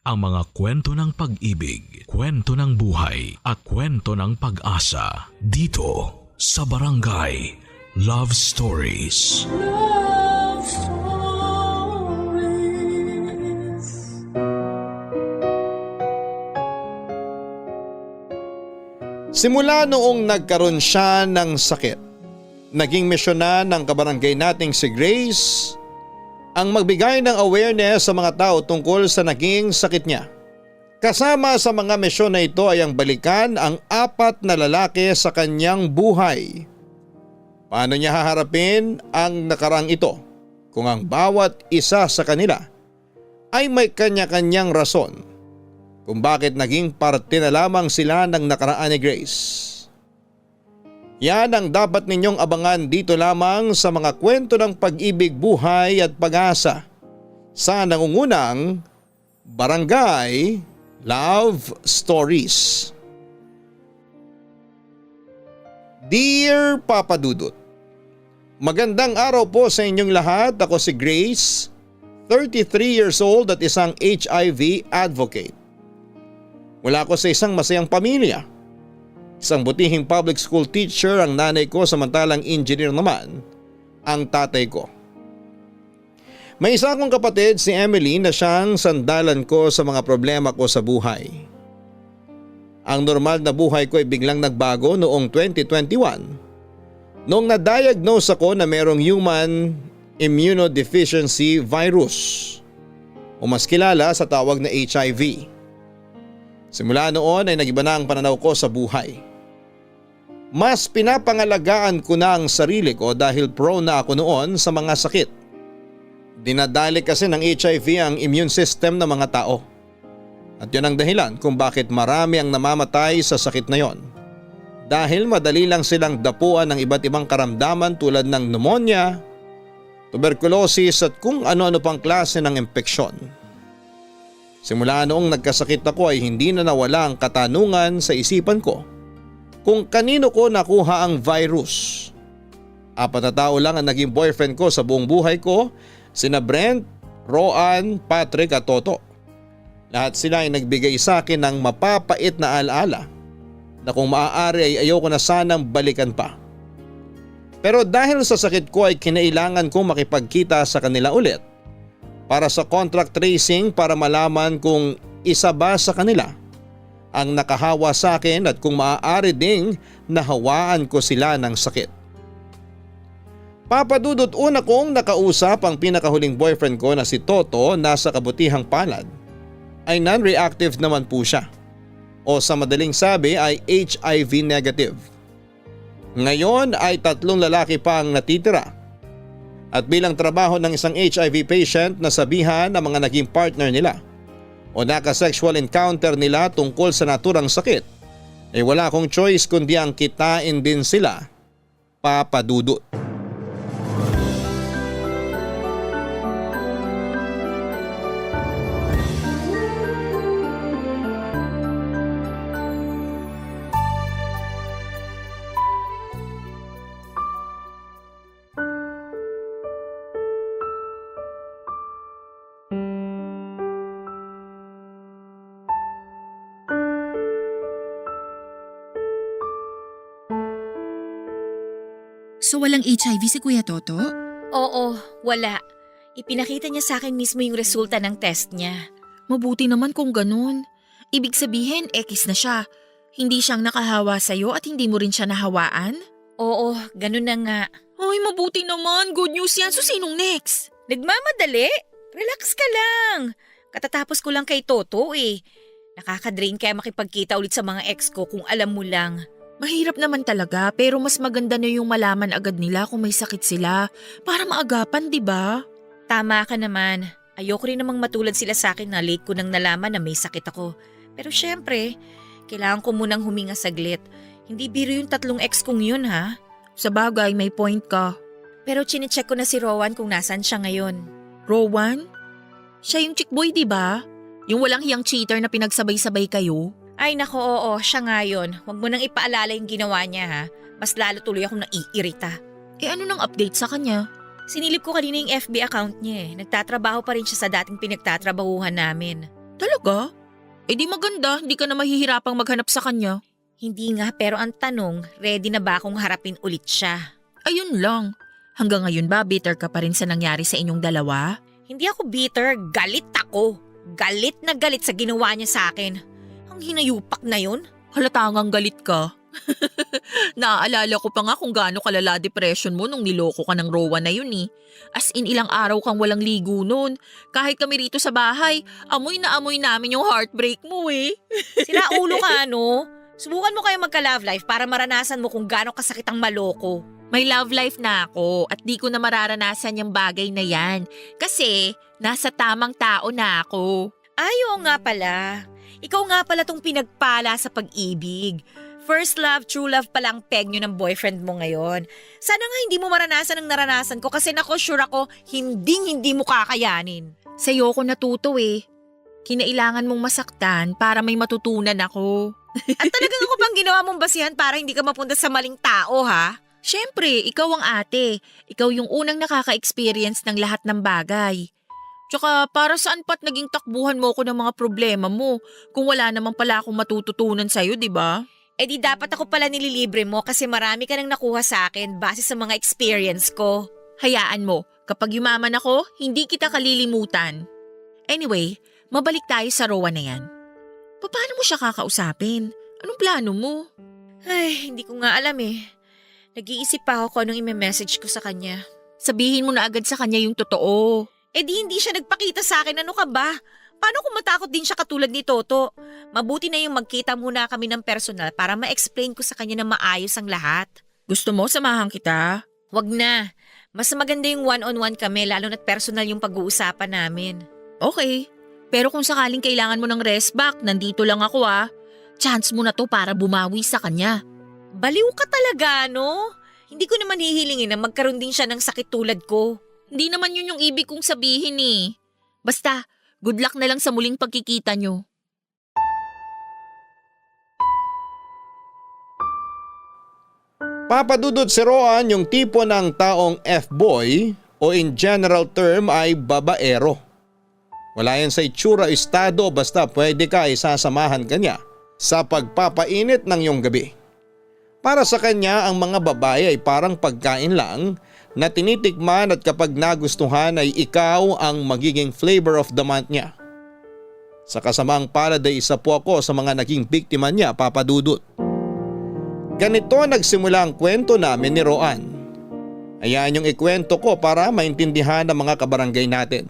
ang mga kwento ng pag-ibig, kwento ng buhay at kwento ng pag-asa dito sa Barangay Love Stories. Love Stories. Simula noong nagkaroon siya ng sakit, naging misyon na ng kabarangay nating si Grace ang magbigay ng awareness sa mga tao tungkol sa naging sakit niya. Kasama sa mga misyon na ito ay ang balikan ang 4 na lalaki sa kanyang buhay. Paano niya haharapin ang nakarang ito kung ang bawat isa sa kanila ay may kanya-kanyang rason kung bakit naging parte na lamang sila ng nakaraan ni Grace? Yan ang dapat ninyong abangan dito lamang sa mga kwento ng pag-ibig, buhay at pag-asa sa nangungunang Barangay Love Stories. Dear Papa Dudut, magandang araw po sa inyong lahat. Ako si Grace, 33 years old at isang HIV advocate. Mula ako sa isang masayang pamilya. Isang butihing public school teacher ang nanay ko, samantalang engineer naman ang tatay ko. May isa akong kapatid, si Emily, na siyang sandalan ko sa mga problema ko sa buhay. Ang normal na buhay ko ay biglang nagbago noong 2021 noong na-diagnose ako na merong human immunodeficiency virus o mas kilala sa tawag na HIV. Simula noon ay nagiba na ang pananaw ko sa buhay. Mas pinapangalagaan ko na ang sarili ko dahil prone na ako noon sa mga sakit. Dinadali kasi ng HIV ang immune system ng mga tao. At yun ang dahilan kung bakit marami ang namamatay sa sakit na yon. Dahil madali lang silang dapuan ng iba't ibang karamdaman tulad ng pneumonia, tuberculosis at kung ano-ano pang klase ng impeksyon. Simula noong nagkasakit ako ay hindi na nawala ang katanungan sa isipan ko kung kanino ko nakuha ang virus. 4 na tao lang ang naging boyfriend ko sa buong buhay ko, sina Brent, Roan, Patrick at Toto. Lahat sila ay nagbigay sa akin ng mapapait na alaala na kung maaari ay ayoko na sanang balikan pa. Pero dahil sa sakit ko ay kinailangan kong makipagkita sa kanila ulit para sa contract tracing para malaman kung isa ba sa kanila ang nakahawa sa akin at kung maaari ding nahawaan ko sila ng sakit. Papadudot, una kong nakausap ang pinakahuling boyfriend ko na si Toto, nasa kabutihang palad ay non-reactive naman po siya o sa madaling sabi ay HIV negative. Ngayon ay 3 lalaki pa ang natitira at bilang trabaho ng isang HIV patient nasabihan ng mga naging partner nila o naka-sexual encounter nila tungkol sa naturang sakit ay wala akong choice kundi ang kitain din sila, Papadudot. So walang HIV si Kuya Toto? Oo, wala. Ipinakita niya sa akin mismo yung resulta ng test niya. Mabuti naman kung ganun. Ibig sabihin, X na siya. Hindi siyang nakahawa sa'yo at hindi mo rin siya nahawaan? Oo, ganun na nga. Ay, mabuti naman. Good news yan. So sinong next? Nagmamadali? Relax ka lang. Katatapos ko lang kay Toto eh. Nakaka-drain kaya makipagkita ulit sa mga ex ko kung alam mo lang. Mahirap naman talaga pero mas maganda na yung malaman agad nila kung may sakit sila para maagapan, di ba? Tama ka naman. Ayoko rin namang matulad sila sa akin na late ko nang nalaman na may sakit ako. Pero syempre, kailangan ko munang huminga saglit. Hindi biro yung 3 ex kong yun ha. Sa bagay, may point ka. Pero chinecheck ko na si Rowan kung nasan siya ngayon. Rowan? Siya yung chick boy, di ba? Yung walang hiyang cheater na pinagsabay-sabay kayo? Ay nako, oo, siya nga yun. Huwag mo nang ipaalala yung ginawa niya ha. Mas lalo tuloy akong naiirita. Eh ano nang update sa kanya? Sinilip ko kanina yung FB account niya eh. Nagtatrabaho pa rin siya sa dating pinagtatrabahuhan namin. Talaga? Eh di maganda, hindi ka na mahihirapang maghanap sa kanya. Hindi nga, pero ang tanong, ready na ba akong harapin ulit siya? Ayun lang. Hanggang ngayon ba bitter ka pa rin sa nangyari sa inyong dalawa? Hindi ako bitter, galit ako. Galit na galit sa ginawa niya sa akin. Ang hinayupak na yun. Halatangang galit ka. Naaalala ko pa nga kung gaano kalala depression mo nung niloko ka ng Rowan na yun eh. As in ilang araw kang walang ligo nun. Kahit kami rito sa bahay, amoy na amoy namin yung heartbreak mo eh. Sira ulo ka, no? Subukan mo kayo magka-love life para maranasan mo kung gaano kasakit ang maloko. May love life na ako at di ko na mararanasan yung bagay na yan. Kasi nasa tamang tao na ako. Ayaw nga pala. Ikaw nga pala tong pinagpala sa pag-ibig. First love, true love palang peg nyo ng boyfriend mo ngayon. Sana nga hindi mo maranasan ang naranasan ko kasi nako sure ako hindi mo kakayanin. Sa'yo ko natuto eh. Kinailangan mong masaktan para may matutunan ako. At talagang ako pang ginawa mong basihan para hindi ka mapunta sa maling tao, ha? Siyempre, ikaw ang ate. Ikaw yung unang nakaka-experience ng lahat ng bagay. Tsaka para saan pa't naging takbuhan mo ko ng mga problema mo kung wala naman pala akong matututunan sa'yo, di ba? Eh di dapat ako pala nililibre mo kasi marami ka nang nakuha sa akin base sa mga experience ko. Hayaan mo, kapag yumaman ako, hindi kita kalilimutan. Anyway, mabalik tayo sa Rowan na yan. Paano mo siya kakausapin? Anong plano mo? Ay, hindi ko nga alam eh. Nag-iisip pa ako kung anong i-message ko sa kanya. Sabihin mo na agad sa kanya yung totoo. Eh di hindi siya nagpakita sa akin, ano ka ba? Paano kung matakot din siya katulad ni Toto? Mabuti na yung magkita muna kami ng personal para ma-explain ko sa kanya na maayos ang lahat. Gusto mo samahan kita? Wag na. Mas maganda yung one-on-one kami lalo na't personal yung pag-uusapan namin. Okay. Pero kung sakaling kailangan mo ng rest back, nandito lang ako ah. Chance mo na to para bumawi sa kanya. Baliw ka talaga, no? Hindi ko naman hihilingin na magkaroon din siya ng sakit tulad ko. Hindi naman yun yung ibig kong sabihin eh. Basta, good luck na lang sa muling pagkikita nyo. Papadudod si Roan yung tipo ng taong F-boy o in general term ay babaero. Wala yan sa itsura o estado basta pwede ka isasamahan kanya sa pagpapainit ng iyong gabi. Para sa kanya ang mga babae ay parang pagkain lang na tinitikman at kapag nagustuhan ay ikaw ang magiging flavor of the month niya. Sa kasamaang palad ay isa po ako sa mga naging biktima niya, Papadudot. Ganito nagsimula ang kwento namin ni Roan. Ayan yung ikwento ko para maintindihan ng mga kabarangay natin.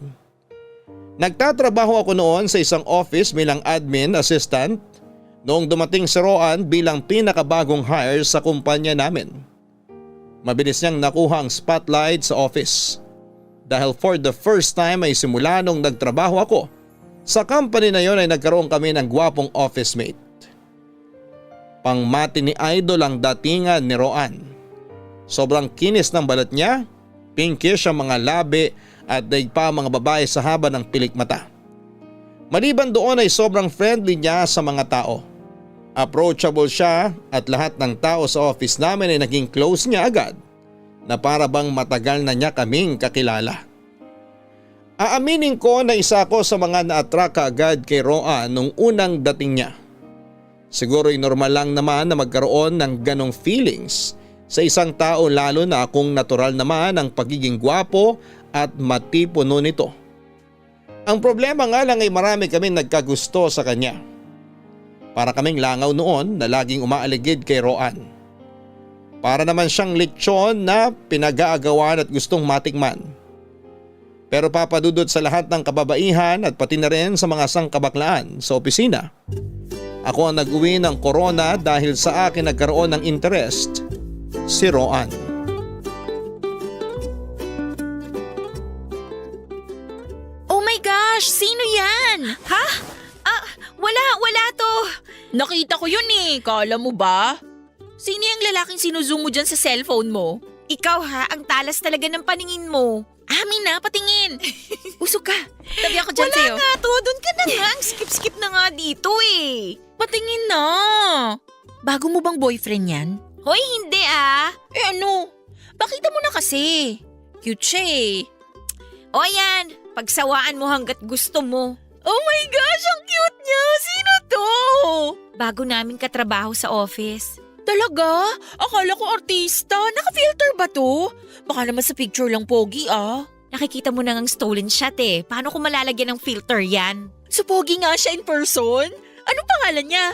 Nagtatrabaho ako noon sa isang office bilang admin assistant noong dumating si Roan bilang pinakabagong hire sa kumpanya namin. Mabilis niyang nakuha ang spotlight sa office. Dahil for the first time ay simula nung nagtrabaho ako, sa company na yon ay nagkaroon kami ng gwapong office mate. Pangmati ni Idol ang datingan ni Roan. Sobrang kinis ng balat niya, pinkish ang mga labi at daig pa ang mga babae sa haba ng pilik mata. Maliban doon ay sobrang friendly niya sa mga tao. Approachable siya at lahat ng tao sa office namin ay naging close niya agad na para bang matagal na niya kaming kakilala. Aaminin ko na isa ako sa mga na-attract agad kay Roan nung unang dating niya. Siguro'y normal lang naman na magkaroon ng ganong feelings sa isang tao lalo na kung natural naman ang pagiging gwapo at matipuno nito. Ang problema nga lang ay marami kaming nagkagusto sa kanya. Para kaming langaw noon na laging umaaligid kay Roan. Para naman siyang lechon na pinag-aagawan at gustong matikman. Pero Papadudod sa lahat ng kababaihan at pati na rin sa mga sangkabaklaan sa opisina. Ako ang nag-uwi ng corona dahil sa akin nagkaroon ng interest si Roan. Oh my gosh! Sino yan? Ha? Wala to. Nakita ko yun eh. Kala mo ba? Sino yung lalaking sinuzoom mo dyan sa cellphone mo? Ikaw ha, ang talas talaga ng paningin mo. Amin na, patingin. Usok ka. Tabi ako dyan Wala sa'yo. nga to, doon ka na nga. Ang skip-skip na nga dito eh. Patingin na. Bago mo bang boyfriend yan? Hoy, hindi ah. Eh ano? Pakita mo na kasi. Cute siya eh. O yan, pagsawaan mo hanggat gusto mo. Oh my gosh, ang cute niya! Sino to? Bago namin katrabaho sa office. Talaga? Akala ko artista. Naka-filter ba to? Baka naman sa picture lang pogi ah. Nakikita mo na ngang stolen shot eh. Paano ko malalagyan ng filter yan? So pogi nga siya in person? Anong pangalan niya?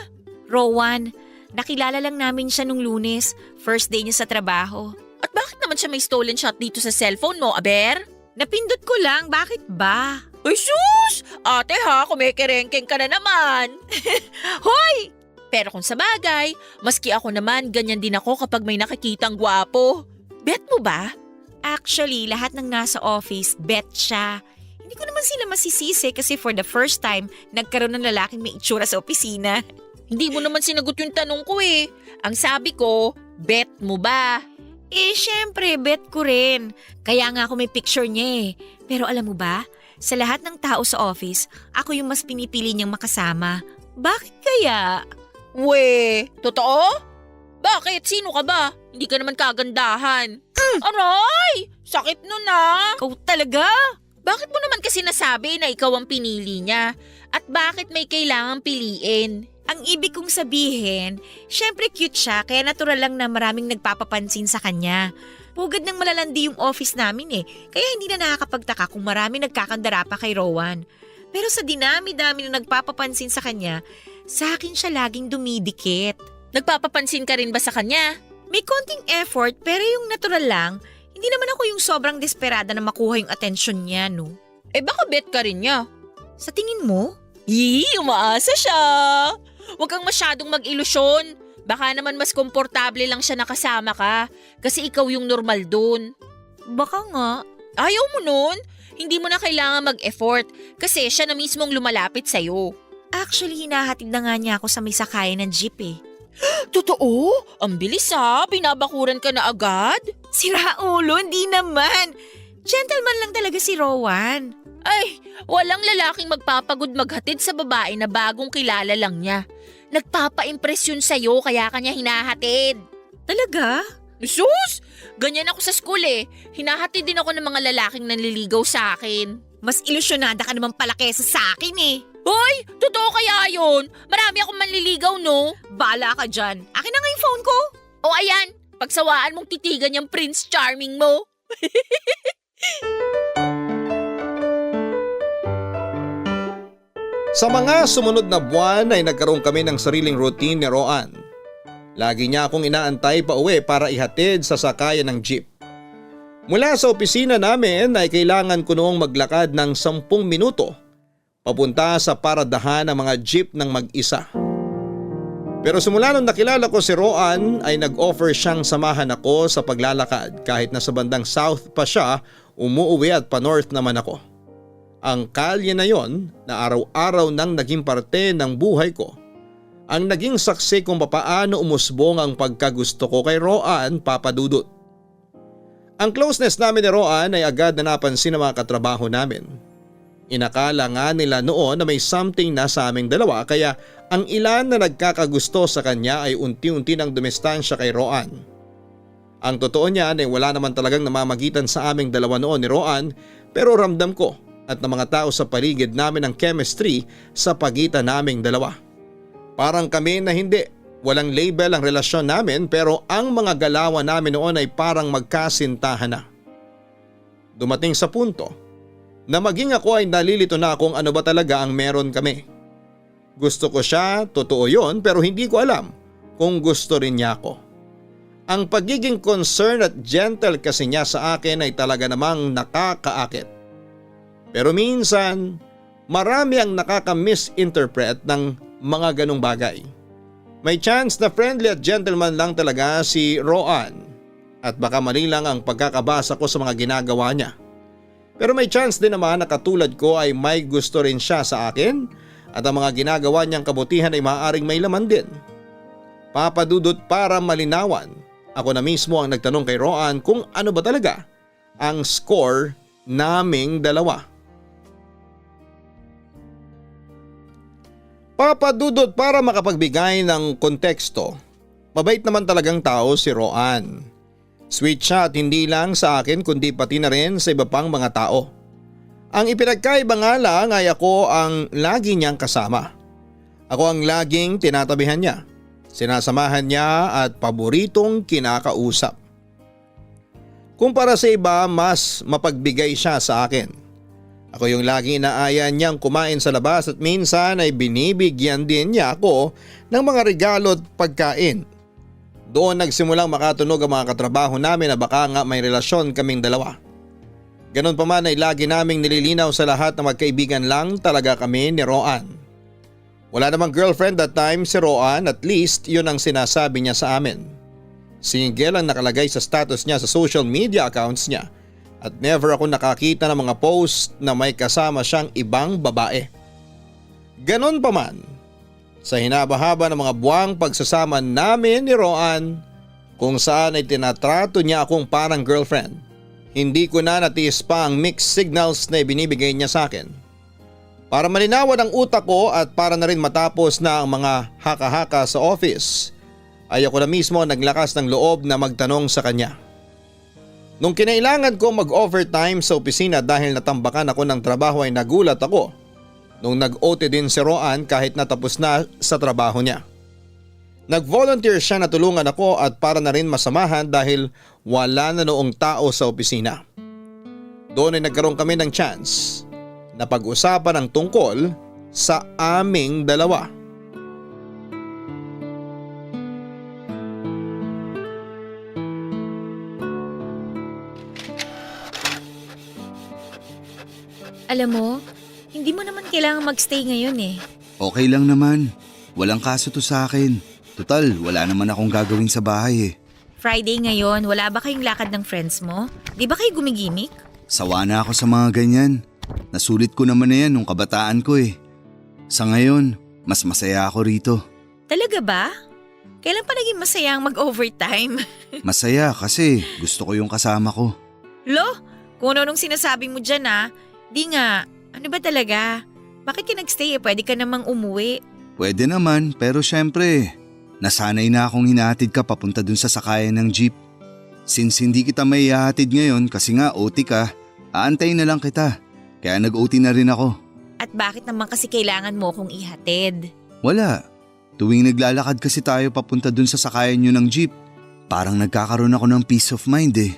Rowan, nakilala lang namin siya nung Lunes. First day niya sa trabaho. At bakit naman siya may stolen shot dito sa cellphone mo, Aber? Napindot ko lang, bakit ba? Ay sus! Ate ha, kumikerengkeng ka na naman. Hoy! Pero kung sa bagay, maski ako naman, ganyan din ako kapag may nakikitang gwapo. Bet mo ba? Actually, lahat ng nasa office, bet siya. Hindi ko naman sila masisisi kasi for the first time, nagkaroon ng lalaking may itsura sa opisina. Hindi mo naman sinagot yung tanong ko eh. Ang sabi ko, bet mo ba? Syempre, bet ko rin. Kaya nga ako may picture niya eh. Pero alam mo ba, sa lahat ng tao sa office, ako yung mas pinipili niyang makasama. Bakit kaya? We, totoo? Bakit? Sino ka ba? Hindi ka naman kagandahan. Aray! Sakit nun ah! Ikaw talaga? Bakit mo naman kasi nasabi na ikaw ang pinili niya? At bakit may kailangang piliin? Ang ibig kong sabihin, syempre cute siya kaya natural lang na maraming nagpapapansin sa kanya. Pugad ng malalandi yung office namin eh, kaya hindi na nakakapagtaka kung marami nagkakandara pa kay Rowan. Pero sa dinami-dami na nagpapapansin sa kanya, sa akin siya laging dumidikit. Nagpapapansin ka rin ba sa kanya? May konting effort pero yung natural lang, hindi naman ako yung sobrang desperada na makuha yung atensyon niya, no? Eh baka bet ka rin niya. Sa tingin mo? Umaasa siya. Huwag kang masyadong mag-ilusyon. Baka naman mas komportable lang siya nakasama ka kasi ikaw yung normal dun. Baka nga. Ayaw mo nun? Hindi mo na kailangan mag-effort kasi siya na mismong lumalapit sa'yo. Actually, hinahatid na nga niya ako sa may sakayan ng jeep eh. Totoo? Ang bilis ha? Binabakuran ka na agad? Sira ulo, hindi naman. Gentleman lang talaga si Rowan. Ay, walang lalaking magpapagod maghatid sa babae na bagong kilala lang niya. Nagpapa-impresyon sa'yo kaya kanya hinahatid. Talaga? Sus! Ganyan ako sa school eh. Hinahatid din ako ng mga lalaking nanliligaw sa akin. Mas ilusyonada ka naman pala kesa sa akin eh. Hoy! Totoo kaya yun? Marami akong manliligaw no? Bala ka dyan. Akin na nga yung phone ko. O ayan, pagsawaan mong titigan yung Prince Charming mo. Sa mga sumunod na buwan ay nagkaroon kami ng sariling routine ni Roan. Lagi niya akong inaantay pa uwi para ihatid sa sakayan ng jeep. Mula sa opisina namin ay kailangan ko noong maglakad ng 10 minuto papunta sa paradahan ng mga jeep ng mag-isa. Pero simula nung nakilala ko si Roan ay nag-offer siyang samahan ako sa paglalakad kahit na sa bandang south pa siya, umuuwi at pa-north naman ako. Ang kalye na yon na araw-araw nang naging parte ng buhay ko. Ang naging saksi kung papaano umusbong ang pagkagusto ko kay Roan, Papa Dudut. Ang closeness namin ni Roan ay agad na napansin ng mga katrabaho namin. Inakala nga nila noon na may something na sa aming dalawa kaya ang ilan na nagkakagusto sa kanya ay unti-unti nang dumistansya kay Roan. Ang totoo niyan ay wala naman talagang namamagitan sa aming dalawa noon ni Roan pero ramdam ko at ng mga tao sa paligid namin ang chemistry sa pagitan naming dalawa. Parang kami na hindi, walang label ang relasyon namin pero ang mga galawan namin noon ay parang magkasintahan na. Dumating sa punto na maging ako ay nalilito na kung ano ba talaga ang meron kami. Gusto ko siya, totoo yon pero hindi ko alam kung gusto rin niya ako. Ang pagiging concerned at gentle kasi niya sa akin ay talaga namang nakakaakit. Pero minsan, marami ang nakaka-misinterpret ng mga ganong bagay. May chance na friendly at gentleman lang talaga si Roan at baka mali lang ang pagkakabasa ko sa mga ginagawa niya. Pero may chance din naman na katulad ko ay may gusto rin siya sa akin at ang mga ginagawa niyang kabutihan ay maaaring may laman din. Papa Dudut, para malinawan, ako na mismo ang nagtanong kay Roan kung ano ba talaga ang score naming dalawa. Papa Dudut, para makapagbigay ng konteksto, mabait naman talagang tao si Roan. Sweet siya at hindi lang sa akin kundi pati na rin sa iba pang mga tao. Ang ipinagkaiba nga lang ay ako ang lagi niyang kasama. Ako ang laging tinatabihan niya, sinasamahan niya at paboritong kinakausap. Kumpara sa iba, mas mapagbigay siya sa akin. Ako yung laging inaaya niyang kumain sa labas at minsan ay binibigyan din niya ako ng mga regalo at pagkain. Doon nagsimulang makatunog ang mga katrabaho namin na baka nga may relasyon kaming dalawa. Ganon pa man ay lagi naming nililinaw sa lahat na magkaibigan lang talaga kami ni Roan. Wala namang girlfriend that time si Roan, at least yun ang sinasabi niya sa amin. Single ang nakalagay sa status niya sa social media accounts niya at never ako nakakita ng mga post na may kasama siyang ibang babae. Ganon pa man, sa hinaba-haba ng mga buwang pagsasama namin ni Roan, kung saan ay tinatrato niya akong parang girlfriend, hindi ko na natiis pa ang mixed signals na ibinibigay niya sa akin. Para malinawan ang utak ko at para na rin matapos na ang mga haka-haka sa office, ay ako na mismo naglakas ng loob na magtanong sa kanya. Nung kinailangan ko mag-overtime sa opisina dahil natambakan ako ng trabaho ay nagulat ako nung nag-OT din si Roan kahit natapos na sa trabaho niya. Nag-volunteer siya na tulungan ako at para na rin masamahan dahil wala na noong tao sa opisina. Doon ay nagkaroon kami ng chance na pag-usapan ang tungkol sa aming dalawa. Alam mo, hindi mo naman kailangan magstay ngayon eh. Okay lang naman. Walang kaso to sa akin. Total, wala naman akong gagawin sa bahay eh. Friday ngayon, wala ba kayong lakad ng friends mo? Di ba kayo gumigimik? Sawa na ako sa mga ganyan. Nasulit ko naman na yan nung kabataan ko eh. Sa ngayon, mas masaya ako rito. Talaga ba? Kailan pa naging masaya ang mag-overtime? Masaya kasi gusto ko yung kasama ko. Lo, kung ano nung sinasabi mo dyan di nga, ano ba talaga? Bakit ka nagstay pwede ka namang umuwi? Pwede naman pero syempre, nasanay na akong hinahatid ka papunta dun sa sakayan ng jeep. Since hindi kita may ihahatid ngayon kasi nga OT ka, aantayin na lang kita. Kaya nag-OT na rin ako. At bakit naman kasi kailangan mo akong ihatid? Wala. Tuwing naglalakad kasi tayo papunta dun sa sakayan nyo ng jeep, parang nagkakaroon ako ng peace of mind eh.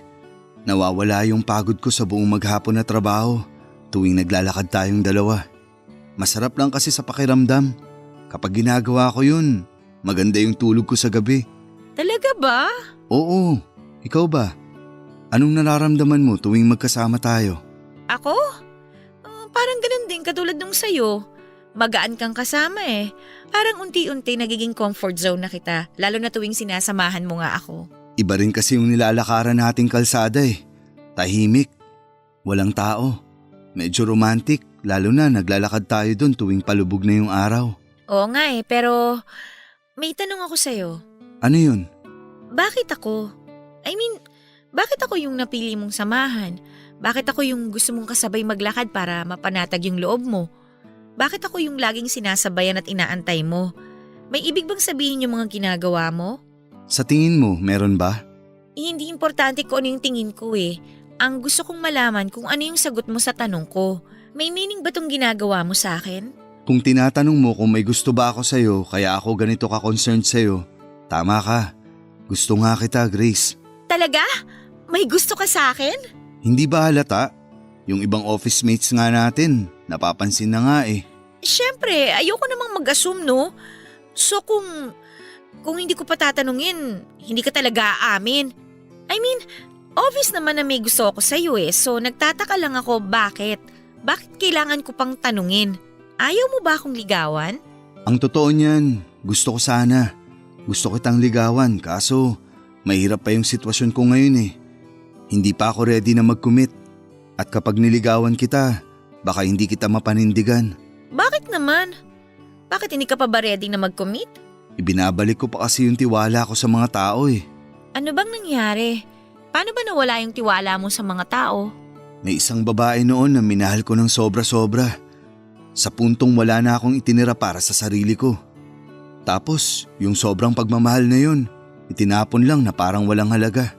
Nawawala yung pagod ko sa buong maghapon na trabaho tuwing naglalakad tayong dalawa. Masarap lang kasi sa pakiramdam. Kapag ginagawa ko yun, maganda yung tulog ko sa gabi. Talaga ba? Oo. Ikaw ba? Anong nararamdaman mo tuwing magkasama tayo? Ako? Parang ganun din katulad nung sayo. Magaan kang kasama eh. Parang unti-unti nagiging comfort zone na kita, lalo na tuwing sinasamahan mo nga ako. Iba rin kasi yung nilalakaran nating kalsada eh. Tahimik. Walang tao. Medyo romantic, lalo na naglalakad tayo dun tuwing palubog na yung araw. Oo nga eh, pero may tanong ako sa'yo. Ano yun? Bakit ako? Bakit ako yung napili mong samahan? Bakit ako yung gusto mong kasabay maglakad para mapanatag yung loob mo? Bakit ako yung laging sinasabayan at inaantay mo? May ibig bang sabihin yung mga ginagawa mo? Sa tingin mo, meron ba? Hindi importante kung ano yung tingin ko eh. Ang gusto kong malaman kung ano yung sagot mo sa tanong ko. May meaning ba tong ginagawa mo sa akin? Kung tinatanong mo kung may gusto ba ako sa'yo kaya ako ganito ka-concerned sa'yo, tama ka. Gusto nga kita, Grace. Talaga? May gusto ka sa akin? Hindi ba halata? Yung ibang office mates nga natin, napapansin na nga eh. Siyempre, ayoko namang mag-assume no. So kung hindi ko pa tatanungin, hindi ka talaga aamin. Obvious naman na may gusto ako sa'yo eh. So nagtataka lang ako bakit. Bakit kailangan ko pang tanungin? Ayaw mo ba akong ligawan? Ang totoo niyan, gusto ko sana. Gusto kitang ligawan kaso mahirap pa yung sitwasyon ko ngayon eh. Hindi pa ako ready na mag-commit. At kapag niligawan kita, baka hindi kita mapanindigan. Bakit naman? Bakit hindi ka pa ba ready na mag-commit? Ibinabalik ko pa kasi yung tiwala ko sa mga tao eh. Ano bang nangyari? Paano ba nawala yung tiwala mo sa mga tao? May isang babae noon na minahal ko ng sobra-sobra. Sa puntong wala na akong itinira para sa sarili ko. Tapos, yung sobrang pagmamahal na yun, itinapon lang na parang walang halaga.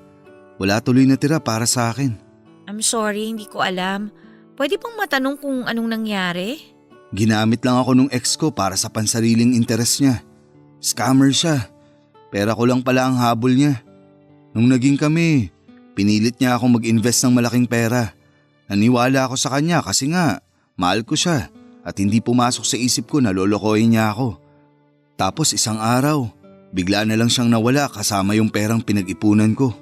Wala tuloy na tira para sa akin. I'm sorry, hindi ko alam. Pwede pang matanong kung anong nangyari? Ginamit lang ako nung ex ko para sa pansariling interes niya. Scammer siya. Pera ko lang pala ang habol niya. Nung naging kami, pinilit niya akong mag-invest ng malaking pera. Naniwala ako sa kanya kasi nga, mahal ko siya at hindi pumasok sa isip ko na lolokohin niya ako. Tapos isang araw, bigla na lang siyang nawala kasama yung perang pinag-ipunan ko.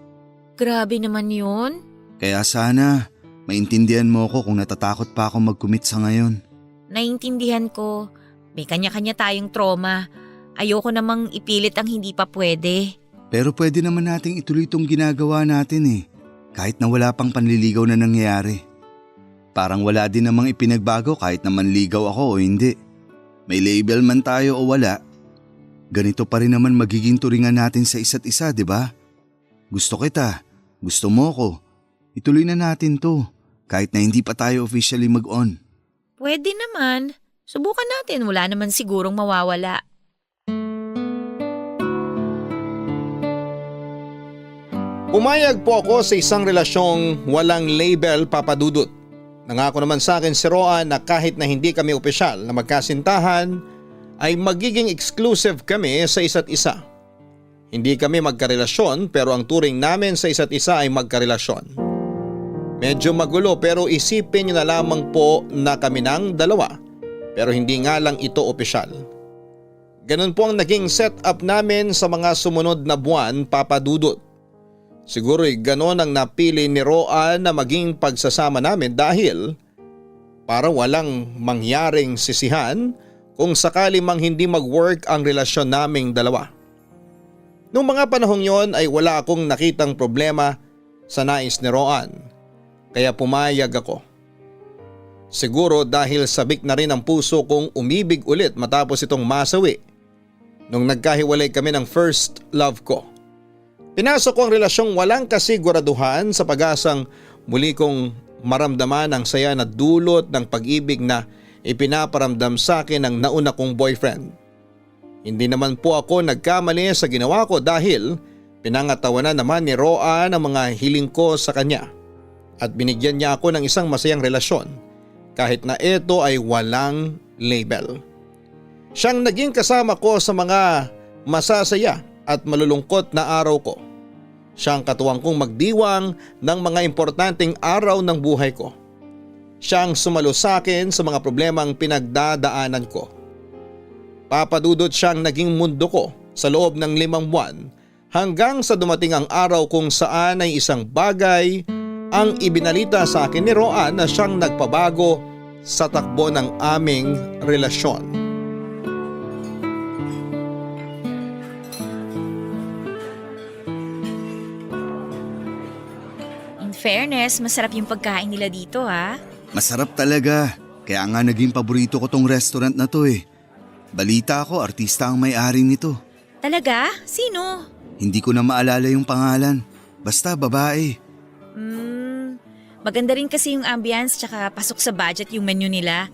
Grabe naman yun. Kaya sana, maintindihan mo ko kung natatakot pa ako mag-commit sa ngayon. Naiintindihan ko. May kanya-kanya tayong trauma. Ayoko namang ipilit ang hindi pa pwede. Pero pwede naman nating ituloy itong ginagawa natin kahit na wala pang panliligaw na nangyayari. Parang wala din namang ipinagbago kahit na manligaw ako o hindi. May label man tayo o wala. Ganito pa rin naman magiging turingan natin sa isa't isa, di ba? Gusto kita, gusto mo ko. Ituloy na natin to kahit na hindi pa tayo officially mag-on. Pwede naman. Subukan natin, wala naman sigurong mawawala. Pumayag po ako sa isang relasyong walang label, Papa Dudut. Nangako naman sa akin si Roan na kahit na hindi kami opisyal na magkasintahan, ay magiging exclusive kami sa isa't isa. Hindi kami magkarelasyon pero ang turing namin sa isa't isa ay magkarelasyon. Medyo magulo pero isipin niyo na lamang po na kami ng dalawa pero hindi nga lang ito opisyal. Ganun po ang naging setup namin sa mga sumunod na buwan, Papa Dudut. Siguro'y ganon ang napili ni Roan na maging pagsasama namin dahil para walang mangyaring sisihan kung sakali mang hindi mag-work ang relasyon naming dalawa. Noong mga panahong yon ay wala akong nakitang problema sa nais ni Roan, kaya pumayag ako. Siguro dahil sabik na rin ang puso kong umibig ulit matapos itong masawi nung nagkahiwalay kami ng first love ko. Pinasok ko ang relasyong walang kasiguraduhan sa pag-asang muli kong maramdaman ang saya na dulot ng pag-ibig na ipinaparamdam sa akin ng nauna kong boyfriend. Hindi naman po ako nagkamali sa ginawa ko dahil pinangatawanan naman ni Roan ang mga hiling ko sa kanya at binigyan niya ako ng isang masayang relasyon kahit na ito ay walang label. Siyang naging kasama ko sa mga masasaya at malulungkot na araw ko. Siya ang katuwang kong magdiwang ng mga importanteng araw ng buhay ko. Siya ang sumalo sa akin sa mga problemang pinagdadaanan ko. Papa Dudut, siyang naging mundo ko sa loob ng 5 buwan hanggang sa dumating ang araw kung saan ay isang bagay ang ibinalita sa akin ni Roan na siyang nagpabago sa takbo ng aming relasyon. Fairness, masarap yung pagkain nila dito ha. Masarap talaga. Kaya nga naging paborito ko tong restaurant na to Balita ko, artista ang may-ari nito. Talaga? Sino? Hindi ko na maalala yung pangalan. Basta babae. Maganda rin kasi yung ambience tsaka pasok sa budget yung menu nila.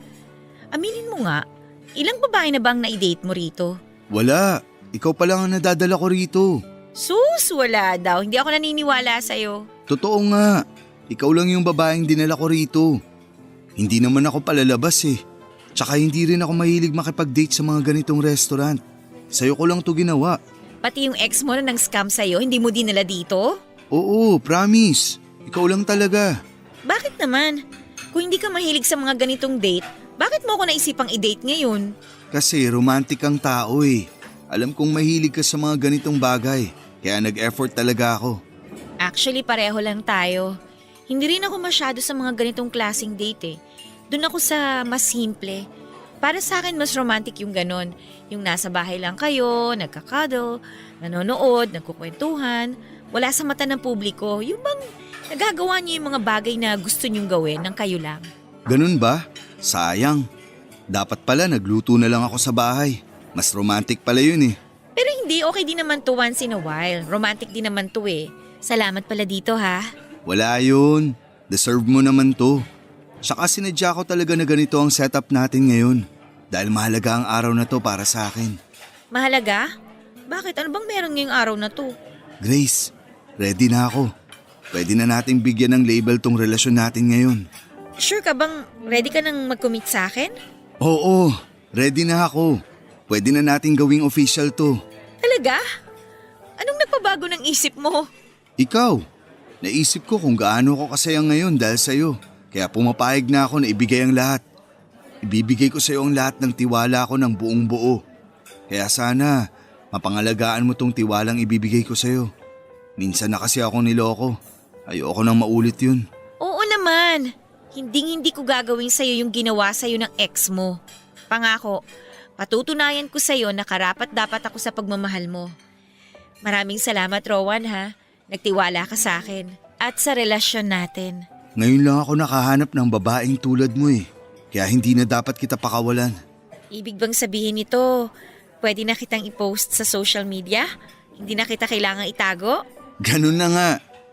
Aminin mo nga, ilang babae na bang na-date mo rito? Wala. Ikaw pa lang ang nadadala ko rito. Sus, wala daw. Hindi ako naniniwala sa'yo. Totoo nga. Ikaw lang yung babaeng dinala ko rito. Hindi naman ako palalabas Tsaka hindi rin ako mahilig makipag-date sa mga ganitong restaurant. Sa'yo ko lang to ginawa. Pati yung ex mo na nang scam sa'yo, hindi mo dinala dito? Oo, promise. Ikaw lang talaga. Bakit naman? Kung hindi ka mahilig sa mga ganitong date, bakit mo ako naisipang i-date ngayon? Kasi romantic ang tao Alam kong mahilig ka sa mga ganitong bagay. Kaya nag-effort talaga ako. Actually, pareho lang tayo. Hindi rin ako masyado sa mga ganitong klaseng date Doon ako sa mas simple. Para sa akin, mas romantic yung ganon. Yung nasa bahay lang kayo, nagkakadle, nanonood, nagkukwentuhan, wala sa mata ng publiko. Yung bang nagagawa niyo yung mga bagay na gusto niyong gawin ng kayo lang. Ganun ba? Sayang. Dapat pala nagluto na lang ako sa bahay. Mas romantic pala yun Pero hindi, okay din naman to once in a while. Romantic din naman to Salamat pala dito ha. Wala yun. Deserve mo naman to. Saka sinadya ko talaga na ganito ang setup natin ngayon. Dahil mahalaga ang araw na to para sa akin. Mahalaga? Bakit? Ano bang meron ngayong araw na to? Grace, ready na ako. Pwede na nating bigyan ng label tong relasyon natin ngayon. Sure ka bang ready ka nang mag-commit sa akin? Oo, ready na ako. Pwede na nating gawing official to. Talaga? Anong nagpabago ng isip mo? Ikaw, naisip ko kung gaano ko kasayang ngayon dahil sa'yo. Kaya pumapayag na ako na ibigay ang lahat. Ibibigay ko sa'yo ang lahat ng tiwala ko ng buong buo. Kaya sana, mapangalagaan mo tong tiwalang ibibigay ko sa'yo. Minsan na kasi ako niloko. Ayoko nang maulit yun. Oo naman. Hindi ko gagawin sa'yo yung ginawa sa'yo ng ex mo. Pangako, patutunayan ko sa'yo na karapat-dapat ako sa pagmamahal mo. Maraming salamat, Rowan, ha. Nagtiwala ka sa akin at sa relasyon natin. Ngayon lang ako nakahanap ng babaeng tulad mo eh. Kaya hindi na dapat kita pakawalan. Ibig bang sabihin nito, pwede na kitang i-post sa social media? Hindi na kita kailangang itago? Ganun na nga.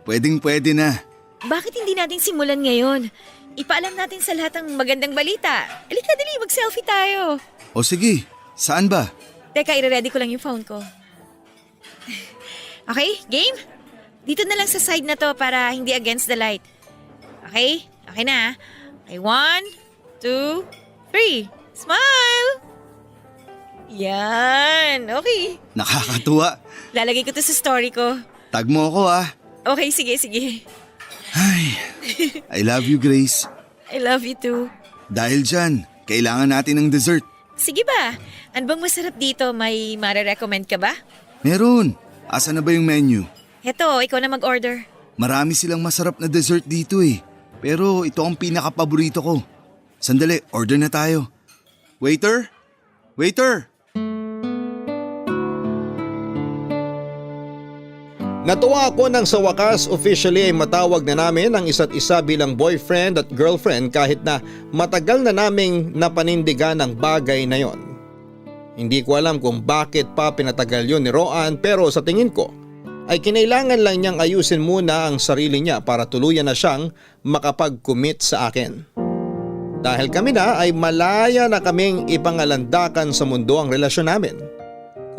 Pwedeng-pwede na. Bakit hindi natin simulan ngayon? Ipaalam natin sa lahat ang magandang balita. Halika dali, mag-selfie tayo. O sige, saan ba? Teka, i-ready ko lang yung phone ko. Okay, game? Dito na lang sa side na to para hindi against the light. Okay? Okay na. Okay, 1, 2, 3. Smile! Yan, okay. Nakakatuwa. Lalagay ko to sa story ko. Tag mo ako ah. Okay, sige. Ay, I love you Grace. I love you too. Dahil dyan, kailangan natin ng dessert. Sige ba? Ano bang masarap dito? May mare-recommend ka ba? Meron. Asa na ba yung menu? Heto, ikaw na mag-order. Marami silang masarap na dessert dito eh. Pero ito ang pinaka-paborito ko. Sandali, order na tayo. Waiter? Waiter! Natuwa ako nang sa wakas officially ay matawag na namin ang isa't isa bilang boyfriend at girlfriend kahit na matagal na naming napanindigan ang bagay na yon. Hindi ko alam kung bakit pa pinatagal yun ni Roan pero sa tingin ko ay kinailangan lang niyang ayusin muna ang sarili niya para tuluyan na siyang makapag-commit sa akin. Dahil kami na ay malaya na kaming ipangalandakan sa mundo ang relasyon namin.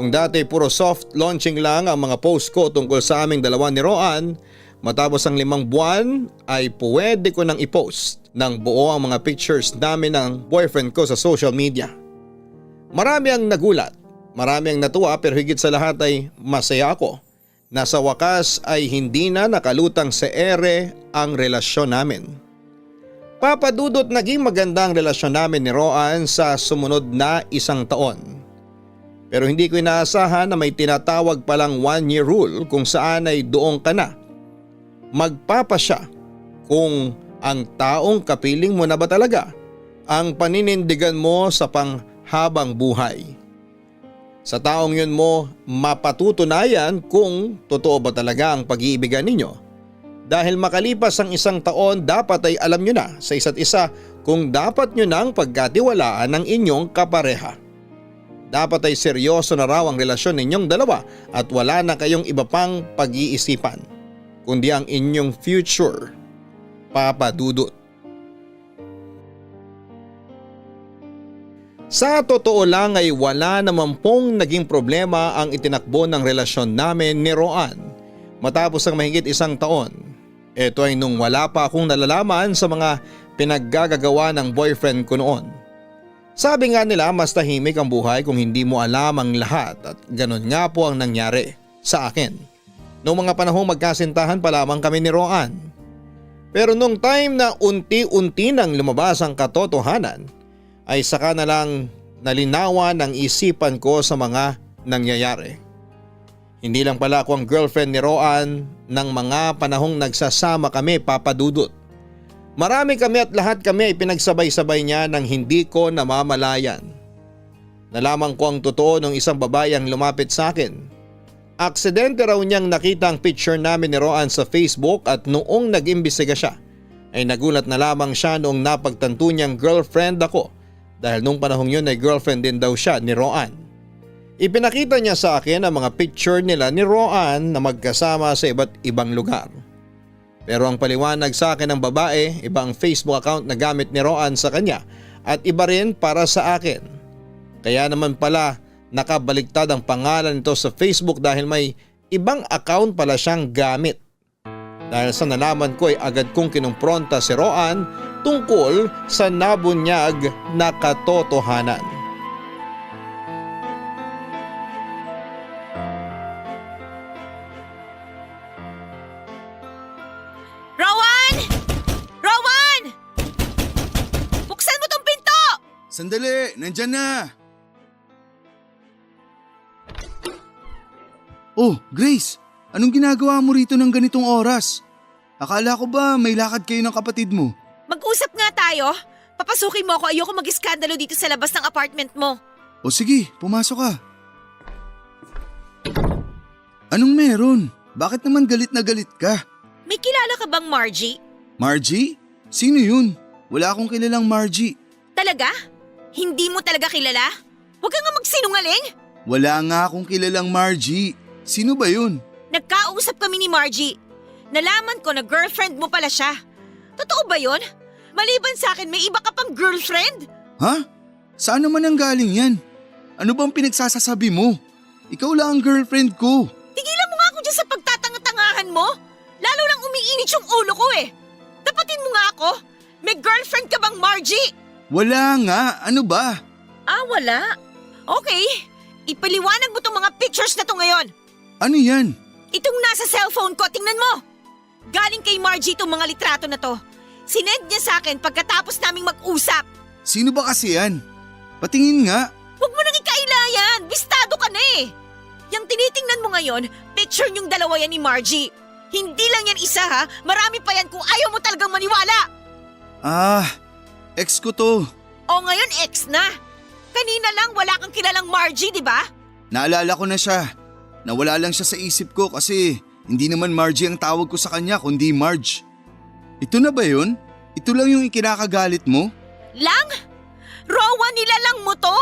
Kung dati puro soft launching lang ang mga post ko tungkol sa aming dalawa ni Roan, matapos ang 5 buwan ay pwede ko nang i-post ng buo ang mga pictures namin ng boyfriend ko sa social media. Marami ang nagulat, marami ang natuwa pero higit sa lahat ay masaya ako na sa wakas ay hindi na nakalutang sa ere ang relasyon namin. Papadudot naging maganda ang relasyon namin ni Roan sa sumunod na 1 taon. Pero hindi ko inaasahan na may tinatawag palang 1-year rule kung saan ay doon ka na magpapasya kung ang taong kapiling mo na ba talaga ang paninindigan mo sa panghabang buhay. Sa taong yun mo mapatutunayan kung totoo ba talaga ang pag-iibigan ninyo. Dahil makalipas ang 1 taon dapat ay alam nyo na sa isa't isa kung dapat nyo nang pagkatiwalaan ng inyong kapareha. Dapat ay seryoso na raw ang relasyon ninyong dalawa at wala na kayong iba pang pag-iisipan, kundi ang inyong future, Papa Dudut. Sa totoo lang ay wala naman pong naging problema ang itinakbo ng relasyon namin ni Roan matapos ang mahigit 1 taon. Ito ay nung wala pa akong nalalaman sa mga pinaggagawa ng boyfriend ko noon. Sabi nga nila mas tahimik ang buhay kung hindi mo alam ang lahat at ganun nga po ang nangyari sa akin. Noong mga panahong magkasintahan pa lamang kami ni Roan. Pero nung time na unti-unti nang lumabas ang katotohanan ay saka na lang nalinawan ang isipan ko sa mga nangyayari. Hindi lang pala ako ang girlfriend ni Roan ng mga panahong nagsasama kami, Papa Dudut. Marami kami at lahat kami ay pinagsabay-sabay niya nang hindi ko namamalayan. Nalaman ko ang totoo ng isang babae ang lumapit sa akin. Aksidente raw niyang nakita ang picture namin ni Roan sa Facebook at noong nag-imbestiga siya ay nagulat na lamang siya noong napagtanto niyang girlfriend ako dahil nung panahong yun ay girlfriend din daw siya ni Roan. Ipinakita niya sa akin ang mga picture nila ni Roan na magkasama sa iba't ibang lugar. Pero ang paliwanag sa akin ng babae, iba ang Facebook account na gamit ni Roan sa kanya at iba rin para sa akin. Kaya naman pala nakabaliktad ang pangalan nito sa Facebook dahil may ibang account pala siyang gamit. Dahil sa nalaman ko ay agad kong kinumpronta si Roan tungkol sa nabunyag na katotohanan. Rowan! Rowan! Buksan mo tong pinto! Sandali, nandyan na. Oh, Grace, anong ginagawa mo rito ng ganitong oras? Akala ko ba may lakad kayo ng kapatid mo? Mag-usap nga tayo. Papasukin mo ako, ayoko mag-iskandalo dito sa labas ng apartment mo. O sige, pumasok ka. Anong meron? Bakit naman galit na galit ka? May kilala ka bang Margie? Margie? Sino yun? Wala akong kilalang Margie. Talaga? Hindi mo talaga kilala? Huwag ka nga magsinungaling! Wala nga akong kilalang Margie. Sino ba yun? Nagkausap kami ni Margie. Nalaman ko na girlfriend mo pala siya. Totoo ba yun? Maliban sa akin, may iba ka pang girlfriend? Ha? Saan naman ang galing yan? Ano bang pinagsasasabi mo? Ikaw lang ang girlfriend ko. Tigilan mo nga ako dyan sa pagtatanga-tangahan mo. Lalo lang umiinit yung ulo ko eh. Tapatin mo nga ako. May girlfriend ka bang Margie? Wala nga. Ano ba? Ah, wala? Okay. Ipaliwanag mo tong mga pictures na to ngayon. Ano yan? Itong nasa cellphone ko, tingnan mo. Galing kay Margie itong mga litrato na to. Sinend niya sa akin pagkatapos naming mag-usap. Sino ba kasi yan? Patingin nga. Huwag mo nang ikailayan. Bistado ka na eh. Yang tinitingnan mo ngayon, picture niyong dalawa yan ni Margie. Hindi lang yan isa ha. Marami pa yan kung ayaw mo talagang maniwala. Ah, ex ko to. O ngayon ex na. Kanina lang wala kang kilalang Margie, di ba? Naalala ko na siya. Nawala lang siya sa isip ko kasi hindi naman Margie ang tawag ko sa kanya kundi Marge. Ito na ba yun? Ito lang yung ikinakagalit mo? Lang? Rowan, nilalang mo to?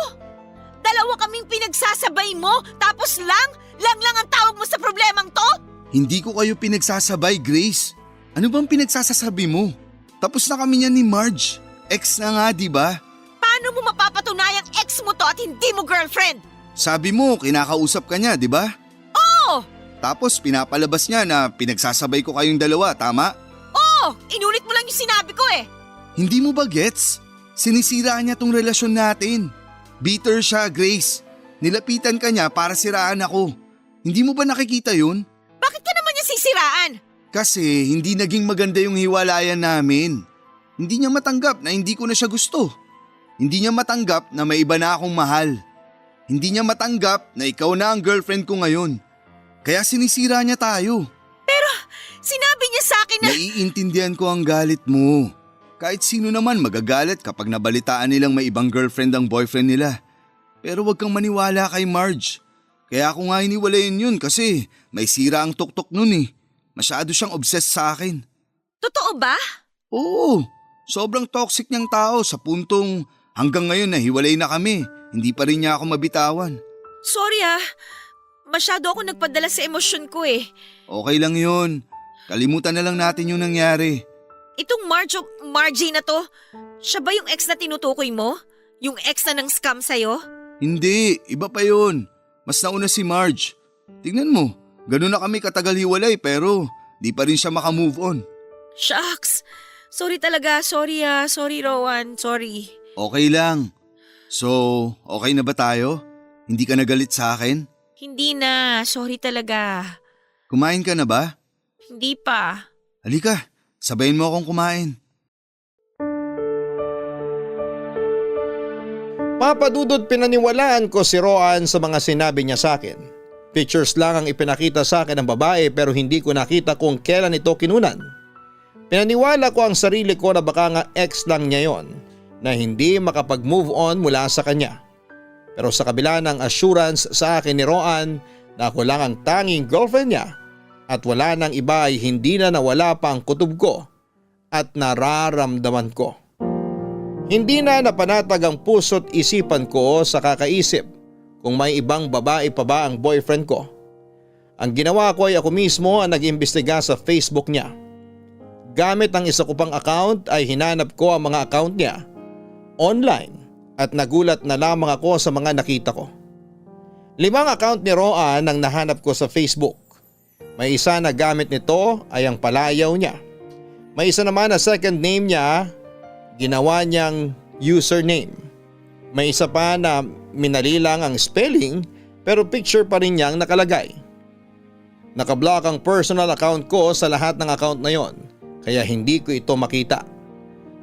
Dalawa kaming pinagsasabay mo, tapos lang ang tawag mo sa problemang to? Hindi ko kayo pinagsasabay, Grace. Ano bang pinagsasasabi mo? Tapos na kami niyan ni Marge. Ex na nga, di ba? Paano mo mapapatunayang ex mo to at hindi mo girlfriend? Sabi mo, kinakausap ka niya, di ba? Oo! Tapos pinapalabas niya na pinagsasabay ko kayong dalawa, tama? Oo! Inulit mo lang yung sinabi ko eh! Hindi mo ba gets? Sinisira niya tong relasyon natin. Bitter siya, Grace. Nilapitan ka niya para siraan ako. Hindi mo ba nakikita yun? Bakit ka naman niya sisiraan? Kasi hindi naging maganda yung hiwalayan namin. Hindi niya matanggap na hindi ko na siya gusto. Hindi niya matanggap na may iba na akong mahal. Hindi niya matanggap na ikaw na ang girlfriend ko ngayon. Kaya sinisira niya tayo. Sinabi niya sa akin na… Naiintindihan ko ang galit mo. Kahit sino naman magagalit kapag nabalitaan nilang may ibang girlfriend ang boyfriend nila. Pero wag kang maniwala kay Marge. Kaya ako nga hiniwalayin yun kasi may sira ang tuktok nun eh. Masyado siyang obsessed sa akin. Totoo ba? Oo, sobrang toxic niyang tao sa puntong hanggang ngayon nahiwalay na kami. Hindi pa rin niya ako mabitawan. Sorry ah. Masyado ako nagpadala sa emosyon ko eh. Okay lang yun. Kalimutan na lang natin yung nangyari. Itong Margie na to, siya ba yung ex na tinutukoy mo? Yung ex na nang scam sa'yo? Hindi, iba pa yun. Mas nauna si Marge. Tingnan mo, ganun na kami katagal hiwalay pero di pa rin siya makamove on. Shucks. Sorry talaga. Sorry Rowan. Sorry. Okay lang. So, okay na ba tayo? Hindi ka nagalit sa akin? Hindi na. Sorry talaga. Kumain ka na ba? Hindi pa. Halika, sabayin mo akong kumain. Papadudod pinaniwalaan ko si Roan sa mga sinabi niya sa akin. Pictures lang ang ipinakita sa akin ng babae pero hindi ko nakita kung kailan ito kinunan. Pinaniwala ko ang sarili ko na baka nga ex lang niya yon na hindi makapag-move on mula sa kanya. Pero sa kabila ng assurance sa akin ni Roan na ako lang ang tanging girlfriend niya at wala nang iba ay hindi na nawala pa ang kutob ko at nararamdaman ko. Hindi na napanatag ang puso't isipan ko sa kakaisip kung may ibang babae pa ba ang boyfriend ko. Ang ginawa ko ay ako mismo ang nag-imbestiga sa Facebook niya. Gamit ang isa ko pang account ay hinanap ko ang mga account niya online at nagulat na lamang ako sa mga nakita ko. 5 account ni Roan ang nahanap ko sa Facebook. May isa na gamit nito ay ang palayaw niya. May isa naman na second name niya Ginawa niyang username. May isa pa na minali lang ang spelling pero picture pa rin niyang nakalagay. Nakablock ang personal account ko sa lahat ng account na yon kaya hindi ko ito makita.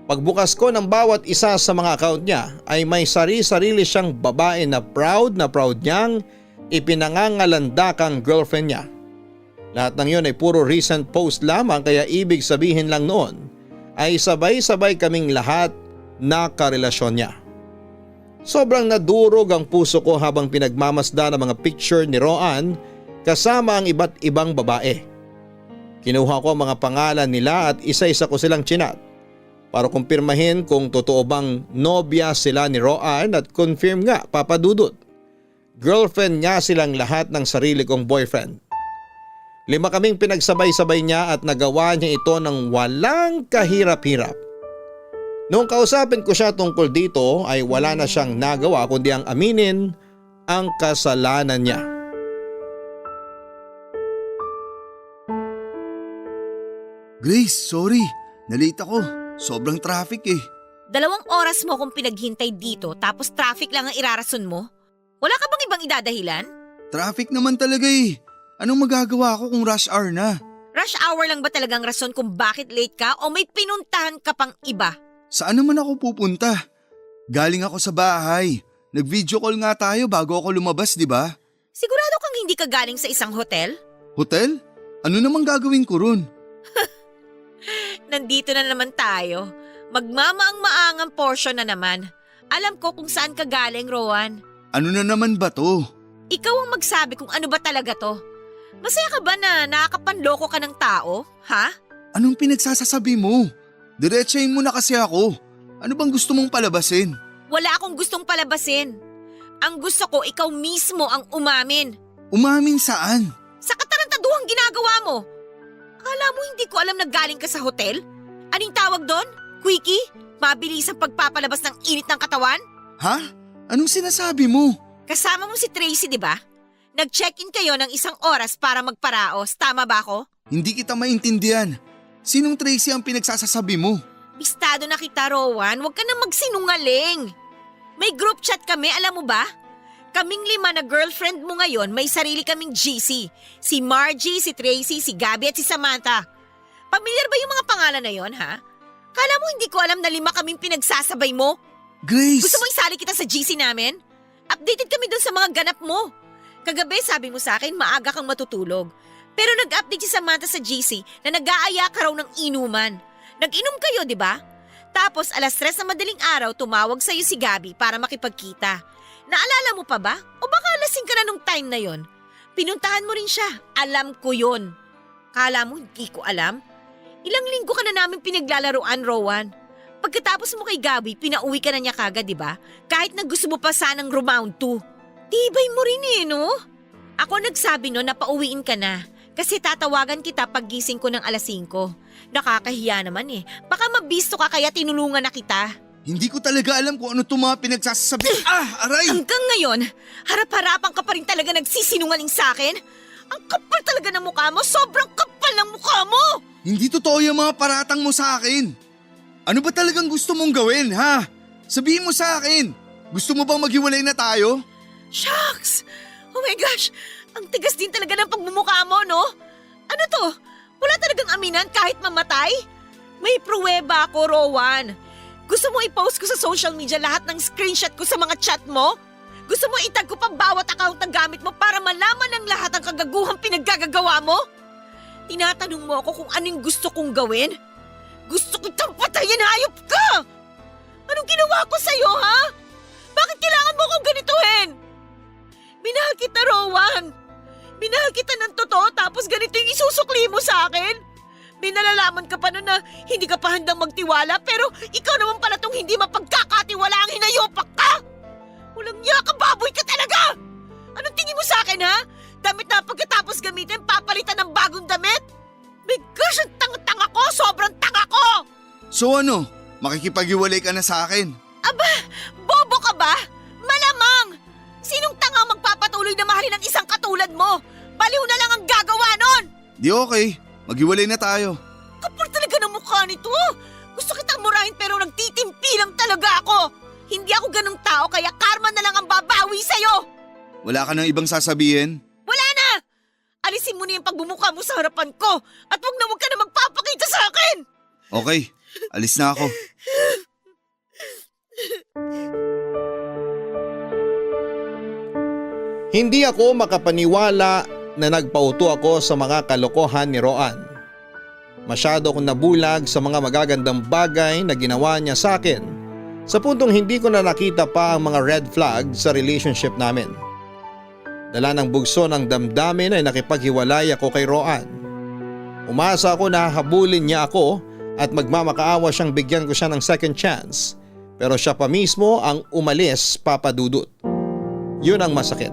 Pagbukas ko ng bawat isa sa mga account niya ay may sarili-sarili siyang babae na proud niyang ipinangangalandakang girlfriend niya. Lahat ng yon ay puro recent post lamang kaya ibig sabihin lang noon ay sabay-sabay kaming lahat na karelasyon niya. Sobrang nadurog ang puso ko habang pinagmamasdan ang mga picture ni Roan kasama ang iba't ibang babae. Kinuha ko ang mga pangalan nila at isa-isa ko silang chinat para kumpirmahin kung totoo bang nobya sila ni Roan at confirm nga Papa Dudut. Girlfriend nga silang lahat ng sarili kong boyfriend. 5 kaming pinagsabay-sabay niya at nagawa niya ito ng walang kahirap-hirap. Noong kausapin ko siya tungkol dito ay wala na siyang nagawa kundi ang aminin ang kasalanan niya. Grace, sorry. Nalate ako. Sobrang traffic eh. 2 oras mo akong pinaghintay dito tapos traffic lang ang irarason mo? Wala ka bang ibang idadahilan? Traffic naman talaga eh. Anong magagawa ko kung rush hour na? Rush hour lang ba talagang rason kung bakit late ka o may pinuntahan ka pang iba? Saan naman ako pupunta? Galing ako sa bahay. Nag-video call nga tayo bago ako lumabas, di ba? Sigurado kang hindi ka galing sa isang hotel? Hotel? Ano namang gagawin ko ron? Nandito na naman tayo. Magmamaang-maangang portion na naman. Alam ko kung saan ka galing, Rowan. Ano na naman ba to? Ikaw ang magsabi kung ano ba talaga to. Masaya ka ba na nakakapanloko ka ng tao? Ha? Anong pinagsasasabi mo? Diretsahin mo na kasi ako. Ano bang gusto mong palabasin? Wala akong gustong palabasin. Ang gusto ko, ikaw mismo ang umamin. Umamin saan? Sa katarantaduhang ginagawa mo. Akala mo hindi ko alam na galing ka sa hotel? Anong tawag doon? Quickie? Mabilis ang pagpapalabas ng init ng katawan? Ha? Anong sinasabi mo? Kasama mo si Tracy, di ba? Nag-check-in kayo ng 1 oras para magparaos. Tama ba ako? Hindi kita maintindihan. Sinong Tracy ang pinagsasasabi mo? Bistado na kita, Rowan. Huwag ka na magsinungaling. May group chat kami, alam mo ba? Kaming 5 na girlfriend mo ngayon, may sarili kaming GC. Si Margie, si Tracy, si Gabby at si Samantha. Pamilyar ba yung mga pangalan na yon, ha? Kala mo hindi ko alam na 5 kaming pinagsasabay mo? Grace! Gusto mo isali kita sa GC namin? Updated kami dun sa mga ganap mo. Kagabi sabi mo sa akin maaga kang matutulog. Pero nag-update si Samantha sa GC na nag-aaya ka raw ng inuman. Nag-inom kayo, di ba? Tapos 3:00 na madaling araw tumawag sa'yo si Gabby para makipagkita. Naalala mo pa ba? O baka lasing ka na nung time na yon? Pinuntahan mo rin siya. Alam ko yon. Kala mo hindi ko alam? Ilang linggo ka na namin pinaglalaroan, Rowan. Pagkatapos mo kay Gabby, pinauwi ka na niya kagad, di ba? Kahit na gusto mo pa sanang round 2. Tibay mo rin eh, no? Ako nagsabi no na pauwiin ka na. Kasi tatawagan kita pag gising ko ng 5:00. Nakakahiya naman eh. Baka mabisto ka kaya tinulungan na kita. Hindi ko talaga alam kung ano itong mga pinagsasasabi. Aray! Hanggang ngayon, harap-harapan ka pa rin talaga nagsisinungaling sa akin? Ang kapal talaga ng mukha mo, sobrang kapal ng mukha mo! Hindi totoo yung mga paratang mo sa akin. Ano ba talagang gusto mong gawin, ha? Sabihin mo sa akin. Gusto mo bang maghiwalay na tayo? Shucks! Oh my gosh! Ang tigas din talaga ng pagmumukha mo, no? Ano to? Wala talagang aminan kahit mamatay? May pruweba ako, Rowan. Gusto mo i-post ko sa social media lahat ng screenshot ko sa mga chat mo? Gusto mo itag ko pa bawat account na gamit mo para malaman ng lahat ang kagaguhang pinaggagawa mo? Tinatanong mo ako kung anong gusto kong gawin? Gusto kitang patayin, hayop ka! Anong ginawa ko sa'yo, ha? Bakit kailangan mo akong ganituhin? Minahal kita, Rowan. Minahal kita ng totoo tapos ganito yung isusukli mo sa akin? May nalalaman ka pa nun na hindi ka pa handang magtiwala pero ikaw naman pala tong hindi mapagkakatiwala ang hinayopak ka! Walang niya ka, baboy ka talaga! Anong tingin mo sa akin, ha? Damit na pagkatapos gamitin, papalitan ng bagong damit? My gosh, ang tanga-tanga ko! Sobrang tanga ko! So ano? Makikipaghiwalay ka na sa akin? Aba, bobo ka ba? Malamang! Sinong tanga magpapatuloy na mahalin ng isang katulad mo? Baliw na lang ang gagawa nun! Di okay. Maghiwalay na tayo. Kapal talaga ng mukha nito! Gusto kitang mumurahin pero nagtitimpi lang talaga ako. Hindi ako ganung tao kaya karma na lang ang babawi sa'yo. Wala ka nang ibang sasabihin? Wala na! Alisin mo na yung pagbumuka mo sa harapan ko at wag ka na magpapakita sa akin! Okay, alis na ako. Hindi ako makapaniwala na nagpauto ako sa mga kalokohan ni Roan. Masyado akong nabulag sa mga magagandang bagay na ginawa niya sa akin sa puntong hindi ko na nakita pa ang mga red flag sa relationship namin. Dala ng bugso ng damdamin ay nakipaghiwalay ako kay Roan. Umasa ako na habulin niya ako at magmamakaawa siyang bigyan ko siya ng second chance, pero siya pa mismo ang umalis, Papa Dudut. Yun ang masakit.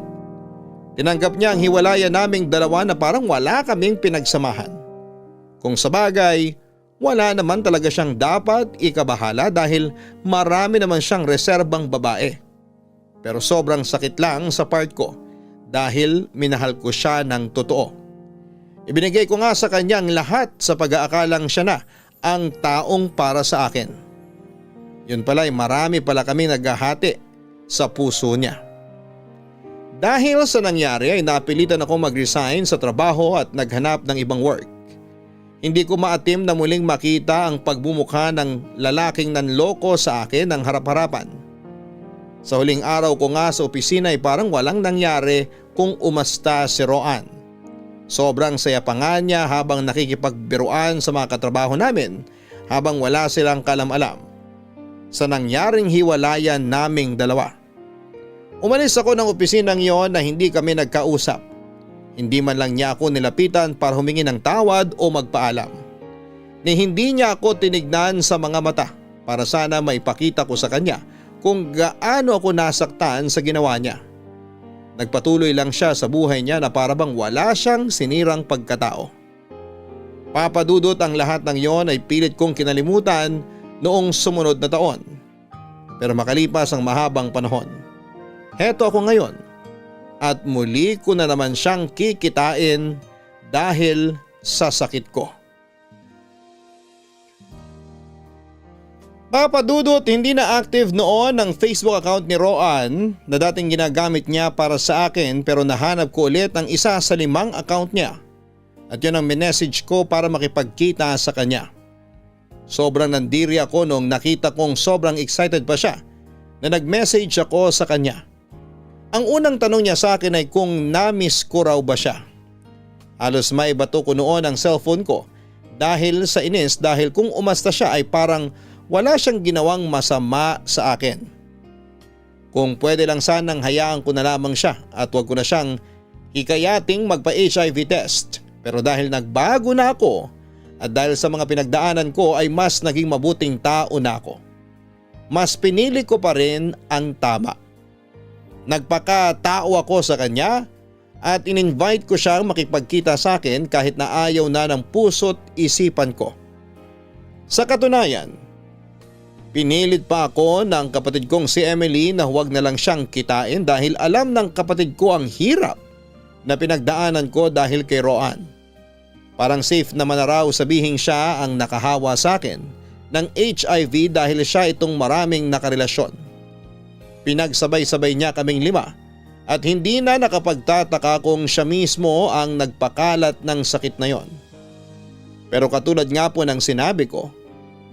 Tinanggap niya ang hiwalayan naming dalawa na parang wala kaming pinagsamahan. Kung sa bagay, wala naman talaga siyang dapat ikabahala dahil marami naman siyang reserbang babae. Pero sobrang sakit lang sa part ko dahil minahal ko siya ng totoo. Ibinigay ko nga sa kanya ang lahat sa pag-aakalang siya na ang taong para sa akin. Yun pala ay marami pala kami naghahati sa puso niya. Dahil sa nangyari ay napilitan ako mag-resign sa trabaho at naghanap ng ibang work. Hindi ko maatim na muling makita ang pagbumukha ng lalaking nanloko sa akin ng harap-harapan. Sa huling araw ko nga sa opisina ay parang walang nangyari kung umasta si Roan. Sobrang saya pa nga niya habang nakikipagbiruan sa mga katrabaho namin habang wala silang kalam-alam sa nangyaring hiwalayan naming dalawa. Umalis ako ng opisinang yon na hindi kami nagkausap. Hindi man lang niya ako nilapitan para humingi ng tawad o magpaalam. Ni hindi niya ako tinignan sa mga mata para sana maipakita ko sa kanya kung gaano ako nasaktan sa ginawa niya. Nagpatuloy lang siya sa buhay niya na para bang wala siyang sinirang pagkatao. Papadudot ang lahat ng yon ay pilit kong kinalimutan noong sumunod na taon. Pero makalipas ang mahabang panahon, heto ako ngayon at muli ko na naman siyang kikitain dahil sa sakit ko. Papadudot, hindi na active noon ang Facebook account ni Roan na dating ginagamit niya para sa akin, pero nahanap ko ulit ang isa sa 5 account niya at yun ang minessage ko para makipagkita sa kanya. Sobrang nandiri ako nung nakita kong sobrang excited pa siya na nag-message ako sa kanya. Ang unang tanong niya sa akin ay kung na-miss ko raw ba siya. Halos maibato ko noon ang cellphone ko dahil sa inis dahil kung umasta siya ay parang wala siyang ginawang masama sa akin. Kung pwede lang sanang hayaan ko na lamang siya at wag ko na siyang hikayating magpa-HIV test. Pero dahil nagbago na ako at dahil sa mga pinagdaanan ko ay mas naging mabuting tao na ako. Mas pinili ko pa rin ang tama. Nagpakatao ako sa kanya at in-invite ko siyang makipagkita sa akin kahit na ayaw na ng puso't isipan ko. Sa katunayan, pinilit pa ako ng kapatid kong si Emily na huwag na lang siyang kitain dahil alam ng kapatid ko ang hirap na pinagdaanan ko dahil kay Roan. Parang safe naman na raw sabihin siya ang nakahawa sa akin ng HIV dahil siya itong maraming nakarelasyon. Pinagsabay-sabay niya kaming 5 at hindi na nakapagtataka kung siya mismo ang nagpakalat ng sakit na yon. Pero katulad nga po ng sinabi ko,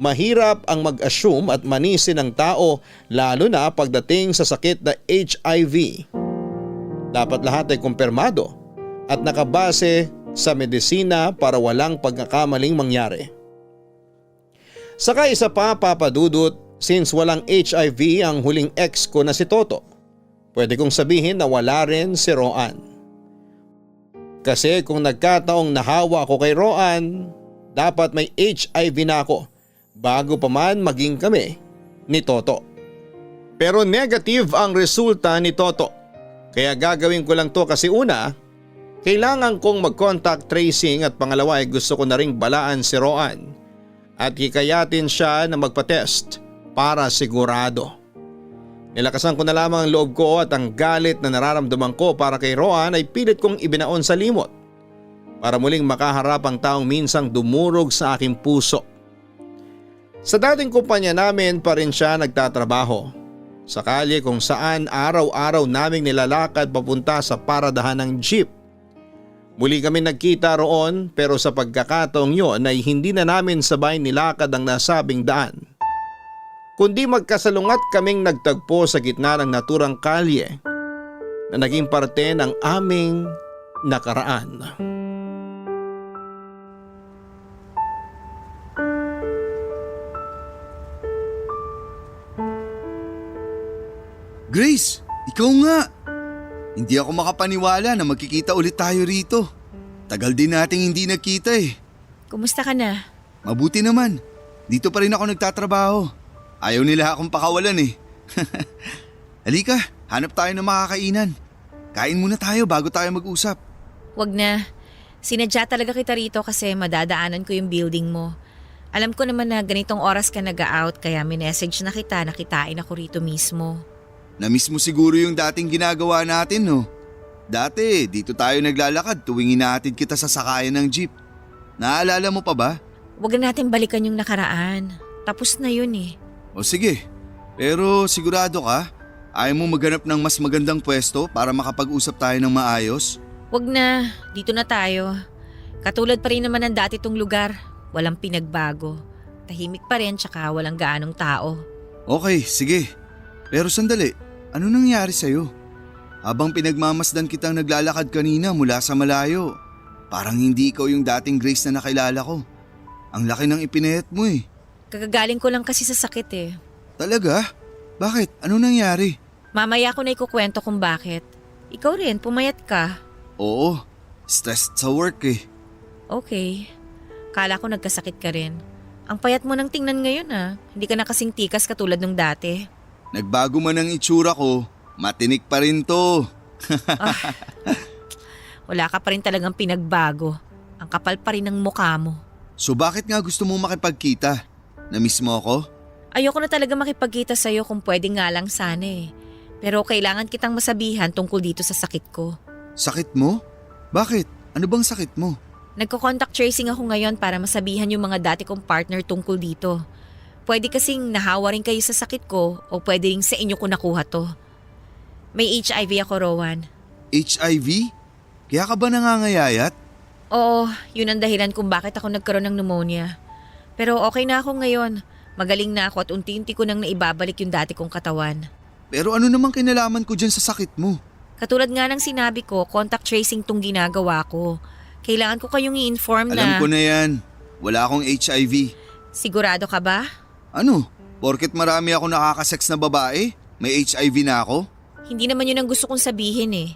mahirap ang mag-assume at manisin ng tao lalo na pagdating sa sakit na HIV. Dapat lahat ay kumpirmado at nakabase sa medisina para walang pagkakamaling mangyari. Saka isa pa, Papadudot, since walang HIV ang huling ex ko na si Toto, pwede kong sabihin na wala rin si Roan. Kasi kung nagkataong nahawa ako kay Roan, dapat may HIV na ako bago pa man maging kami ni Toto. Pero negative ang resulta ni Toto. Kaya gagawin ko lang to kasi una, kailangan kong mag-contact tracing at pangalawa ay gusto ko na ring balaan si Roan at hikayatin siya na magpa-test para sigurado. Nilakasan ko na lamang ang loob ko at ang galit na nararamdaman ko para kay Roan ay pilit kong ibinaon sa limot para muling makaharap ang taong minsang dumurog sa aking puso. Sa dating kumpanya namin pa rin siya nagtatrabaho. Sa kalye kung saan araw-araw naming nilalakad papunta sa paradahan ng jeep. Muli kami nagkita roon pero sa pagkakataong yun ay hindi na namin sabay nilakad ang nasabing daan. Kundi magkasalungat kaming nagtagpo sa gitna ng naturang kalye na naging parte ng aming nakaraan. Grace, ikaw nga! Hindi ako makapaniwala na magkikita ulit tayo rito. Tagal din nating hindi nagkita eh. Kumusta ka na? Mabuti naman. Dito pa rin ako nagtatrabaho. Ayaw nila akong pakawalan eh. Halika, hanap tayo ng makakainan. Kain muna tayo bago tayo mag-usap. Wag na. Sinadya talaga kita rito kasi madadaanan ko yung building mo. Alam ko naman na ganitong oras ka nag-out kaya minessage na kita na kitain ako rito mismo. Namiss mo siguro yung dating ginagawa natin, no? Dati, dito tayo naglalakad tuwing inaatid kita sa sakayan ng jeep. Naaalala mo pa ba? Wag na natin balikan yung nakaraan. Tapos na yun eh. O sige, pero sigurado ka? Ayaw mo maghanap ng mas magandang pwesto para makapag-usap tayo ng maayos? Wag na, dito na tayo. Katulad pa rin naman ng dati tong lugar. Walang pinagbago. Tahimik pa rin tsaka walang gaanong tao. Okay, sige. Pero sandali, ano nangyari sa'yo? Habang pinagmamasdan kitang naglalakad kanina mula sa malayo, parang hindi ikaw yung dating Grace na nakilala ko. Ang laki ng ipinayat mo eh. Kagagaling ko lang kasi sa sakit eh. Talaga? Bakit? Ano nangyari? Mamaya ko na ikukwento kung bakit. Ikaw rin, pumayat ka. Oo, stressed sa work eh. Okay. Kala ko nagkasakit ka rin. Ang payat mo nang tingnan ngayon ah. Hindi ka na kasing tikas katulad nung dati. Nagbago man ang itsura ko, matinik pa rin to. Wala ka pa rin talagang pinagbago. Ang kapal pa rin ng mukha mo. So bakit nga gusto mo makipagkita? Namiss mo ako? Ayoko na talaga makipagkita sa'yo kung pwede nga lang sana eh. Pero kailangan kitang masabihan tungkol dito sa sakit ko. Sakit mo? Bakit? Ano bang sakit mo? Nagko-contact tracing ako ngayon para masabihan yung mga dati kong partner tungkol dito. Pwede kasing nahawa rin kayo sa sakit ko o pwede rin sa inyo ko nakuha to. May HIV ako, Rowan. HIV? Kaya ka ba nangangayayat? Oo, yun ang dahilan kung bakit ako nagkaroon ng pneumonia. Pero okay na ako ngayon. Magaling na ako at unti-unti ko nang naibabalik yung dati kong katawan. Pero ano namang kinalaman ko dyan sa sakit mo? Katulad nga ng sinabi ko, contact tracing tong ginagawa ko. Kailangan ko kayong i-inform na… Alam ko na yan. Wala akong HIV. Sigurado ka ba? Ano? Porket marami ako nakakasex na babae? May HIV na ako? Hindi naman yun ang gusto kong sabihin eh.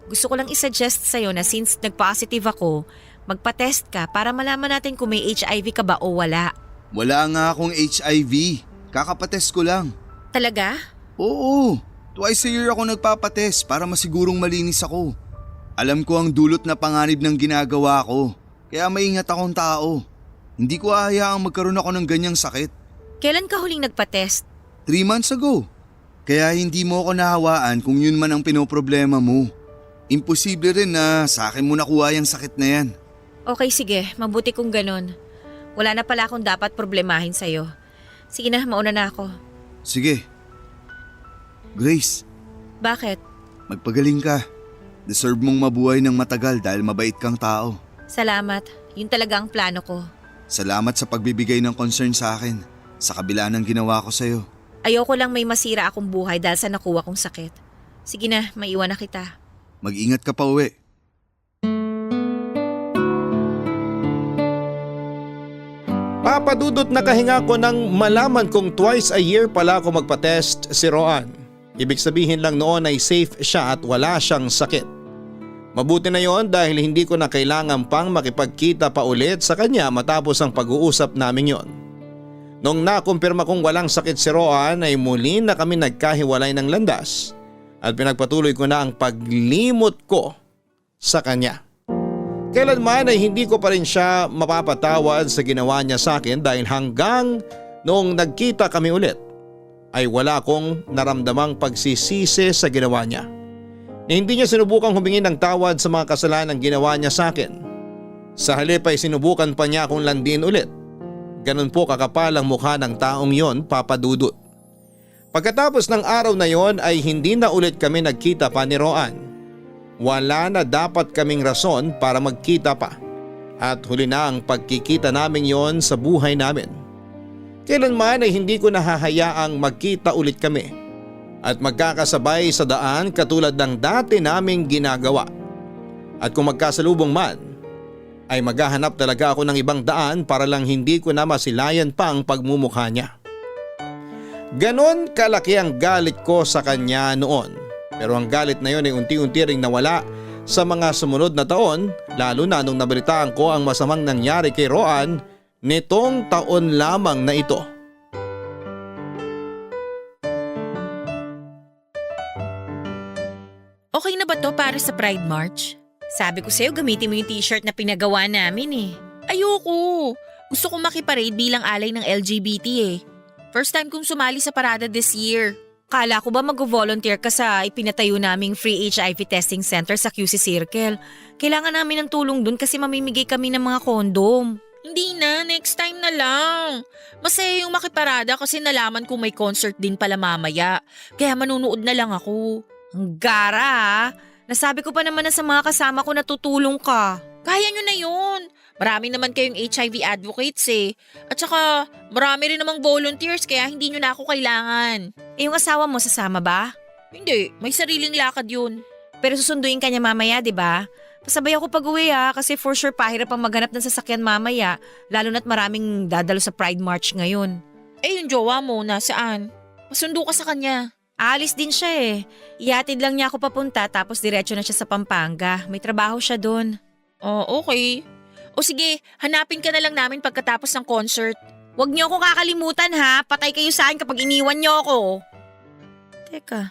Gusto ko lang isuggest sa'yo na since nag-positive ako, magpa-test ka para malaman natin kung may HIV ka ba o wala. Wala nga akong HIV. Kakapatest ko lang. Talaga? Oo. Twice a year ako nagpapatest para masigurong malinis ako. Alam ko ang dulot na panganib ng ginagawa ko. Kaya maingat akong tao. Hindi ko hahayaang magkaroon ako ng ganyang sakit. Kailan ka huling nagpa-test? 3 months ago. Kaya hindi mo ako nahawaan kung yun man ang pinoproblema mo. Imposible rin na sa akin mo nakuha yung sakit na yan. Okay, sige. Mabuti kung ganun. Wala na pala akong dapat problemahin sa'yo. Sige na, mauna na ako. Sige. Grace, Bakit? magpagaling ka. Deserve mong mabuhay ng matagal dahil mabait kang tao. Salamat. Yun talaga ang plano ko. Salamat sa pagbibigay ng concern sa akin. Sa kabila ng ginawa ko sa'yo. Ayoko lang may masira akong buhay dahil sa nakuha kong sakit. Sige na, maiwan na kita. Mag-ingat ka pa uwi. Papadudot na kahinga ko nang malaman kong twice a year pala ako magpa-test si Roan. Ibig sabihin lang noon ay safe siya at wala siyang sakit. Mabuti na yon dahil hindi ko na kailangan pang makipagkita pa ulit sa kanya matapos ang pag-uusap namin yon. Nung nakumpirma kong walang sakit si Roan ay muli na kami nagkahiwalay ng landas at pinagpatuloy ko na ang paglimot ko sa kanya. Kailanman ay hindi ko pa rin siya mapapatawad sa ginawa niya sa akin dahil hanggang noong nagkita kami ulit ay wala akong naramdamang pagsisisi sa ginawa niya. Na hindi niya sinubukang humingi ng tawad sa mga kasalanan ginawa niya sa akin. Sa halip ay sinubukan pa niya akong landin ulit. Ganun po kakapal ang mukha ng taong yon, Papa Dudut. Pagkatapos ng araw na yon ay hindi na ulit kami nagkita pa ni Roan. Wala na dapat kaming rason para magkita pa. At huli na ang pagkikita namin yon sa buhay namin. Kailanman ay hindi ko nahahayaang magkita ulit kami at magkakasabay sa daan katulad ng dati naming ginagawa. At kung magkasalubong man, ay maghahanap talaga ako ng ibang daan para lang hindi ko na masilayan pa ang pagmumukha niya. Ganon kalaki ang galit ko sa kanya noon. Pero ang galit na yon ay unti-unti ring nawala sa mga sumunod na taon, lalo na nung nabalitaan ko ang masamang nangyari kay Roan nitong taon lamang na ito. Okay na ba to para sa Pride March? Sabi ko sa'yo gamitin mo yung t-shirt na pinagawa namin eh. Ayoko. Gusto kong makiparade bilang alay ng LGBT eh. First time kong sumali sa parada this year. Kala ko ba mag-volunteer ka sa ipinatayo naming free HIV testing center sa QC Circle? Kailangan namin ng tulong dun kasi mamimigay kami ng mga kondom. Hindi na, next time na lang. Masaya yung makiparada kasi nalaman kong may concert din pala mamaya. Kaya manunood na lang ako. Ang gara ah. Nasabi ko pa naman na sa mga kasama ko na tutulong ka. Kaya nyo na yun. Marami naman kayong HIV advocates eh. At saka marami rin namang volunteers kaya hindi nyo na ako kailangan. Eh yung asawa mo sasama ba? Hindi, may sariling lakad yun. Pero susunduin ka niya mamaya, di ba? Pasabay ako pag-uwi kasi for sure pahirap ang maghanap ng sasakyan mamaya. Lalo na't maraming dadalo sa Pride March ngayon. Eh yung jowa mo, nasaan? Masundo ka sa kanya. Alis din siya eh. Ihatid lang niya ako papunta tapos diretso na siya sa Pampanga. May trabaho siya doon. Oh, okay. O sige, hanapin ka na lang namin pagkatapos ng concert. Huwag niyo ako kakalimutan ha. Patay kayo sa akin kapag iniwan niyo ako. Teka,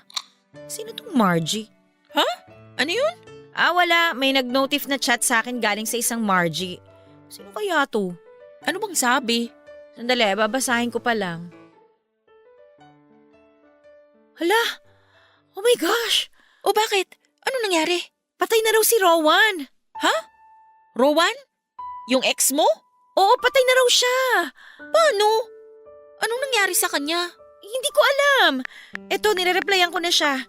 sino tong Margie? Ano yun? Wala. May nag-notif na chat sa akin galing sa isang Margie. Sino kaya to? Ano bang sabi? Sandali, babasahin ko pa lang. Hala! Oh my gosh! O bakit? Ano nangyari? Patay na raw si Rowan! Rowan? Yung ex mo? Oo, patay na raw siya! Paano? Anong nangyari sa kanya? Hindi ko alam. Eto, nire-replyan ko na siya.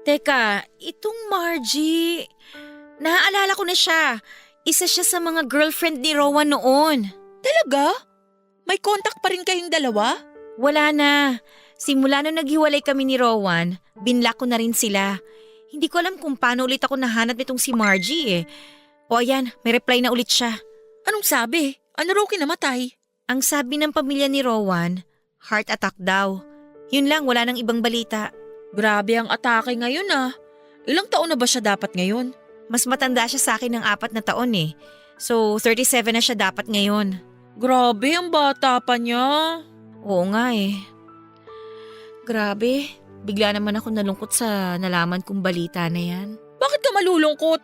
Teka, itong Margie. Naaalala ko na siya. Isa siya sa mga girlfriend ni Rowan noon. Talaga? May contact pa rin kayong dalawa? Wala na. Simula nung naghiwalay kami ni Rowan, binlock ko na rin sila. Hindi ko alam kung paano ulit ako nahanap nitong si Margie eh. O ayan, may reply na ulit siya. Anong sabi? Ano raw kinamatay? Ang sabi ng pamilya ni Rowan, heart attack daw. Yun lang, wala nang ibang balita. Grabe ang atake ngayon ah. Ilang taon na ba siya dapat ngayon? Mas matanda siya sa akin ng 4 na taon eh. So 37 na siya dapat ngayon. Grabe, ang bata pa niya. Oo nga eh. Grabe, bigla naman ako nalungkot sa nalaman kong balita na yan. Bakit ka malulungkot?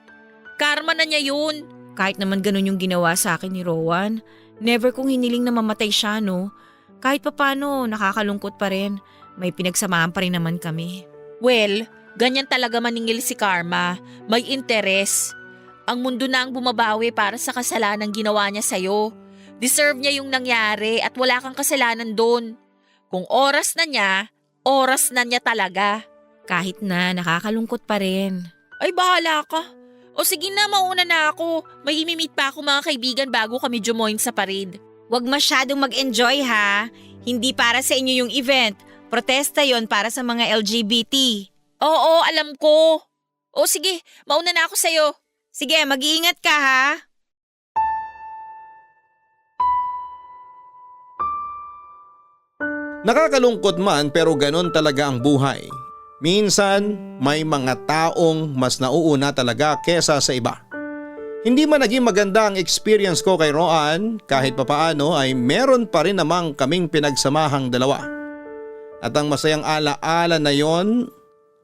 Karma na niya yun. Kahit naman ganun yung ginawa sa akin ni Rowan, never kong hiniling na mamatay siya no. Kahit papano, nakakalungkot pa rin. May pinagsamahan pa rin naman kami. Well, ganyan talaga maningil si Karma. May interes. Ang mundo na ang bumabawi para sa kasalanan ginawa niya sa'yo. Deserve niya yung nangyari at wala kang kasalanan doon. Kung oras na niya talaga. Kahit na, nakakalungkot pa rin. Ay bahala ka. O sige na, mauna na ako. May imimit pa ako mga kaibigan bago kami jumoin sa parade. Huwag masyadong mag-enjoy ha. Hindi para sa inyo yung event. Protesta yon para sa mga LGBT. Oo, alam ko. O sige, mauna na ako sa'yo. Sige, mag-iingat ka ha. Nakakalungkot man pero ganon talaga ang buhay. Minsan may mga taong mas nauuna talaga kesa sa iba. Hindi man naging maganda ang experience ko kay Roan, kahit papaano ay meron pa rin namang kaming pinagsamahang dalawa. At ang masayang alaala na yon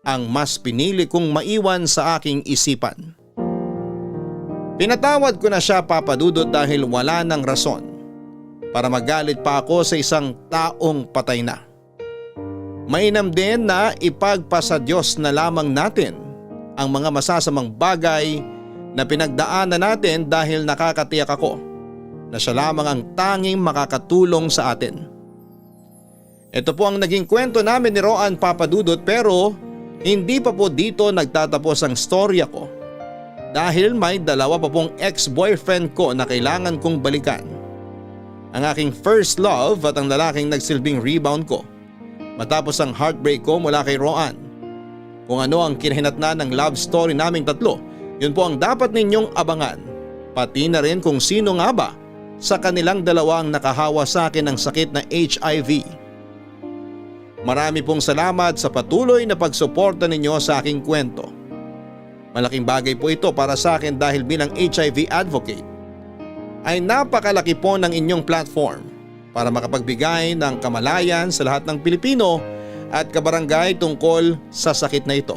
ang mas pinili kong maiwan sa aking isipan. Pinatawad ko na siya, Papa Dudut, dahil wala nang rason para magalit pa ako sa isang taong patay na. Mainam din na ipagpasa Diyos na lamang natin ang mga masasamang bagay na pinagdaanan natin dahil nakakatiyak ako na siya lamang ang tanging makakatulong sa atin. Ito po ang naging kwento namin ni Roan Papadudot, pero hindi pa po dito nagtatapos ang storya ko dahil may dalawa pa pong ex-boyfriend ko na kailangan kong balikan. Ang aking first love at ang lalaking nagsilbing rebound ko matapos ang heartbreak ko mula kay Roan. Kung ano ang kinahinatnan ng love story naming tatlo, yun po ang dapat ninyong abangan. Pati na rin kung sino nga ba sa kanilang dalawang nakahawa sa akin ng sakit na HIV. Marami pong salamat sa patuloy na pagsuporta ninyo sa aking kwento. Malaking bagay po ito para sa akin dahil bilang HIV advocate ay napakalaki po ng inyong platform para makapagbigay ng kamalayan sa lahat ng Pilipino at kabarangay tungkol sa sakit na ito.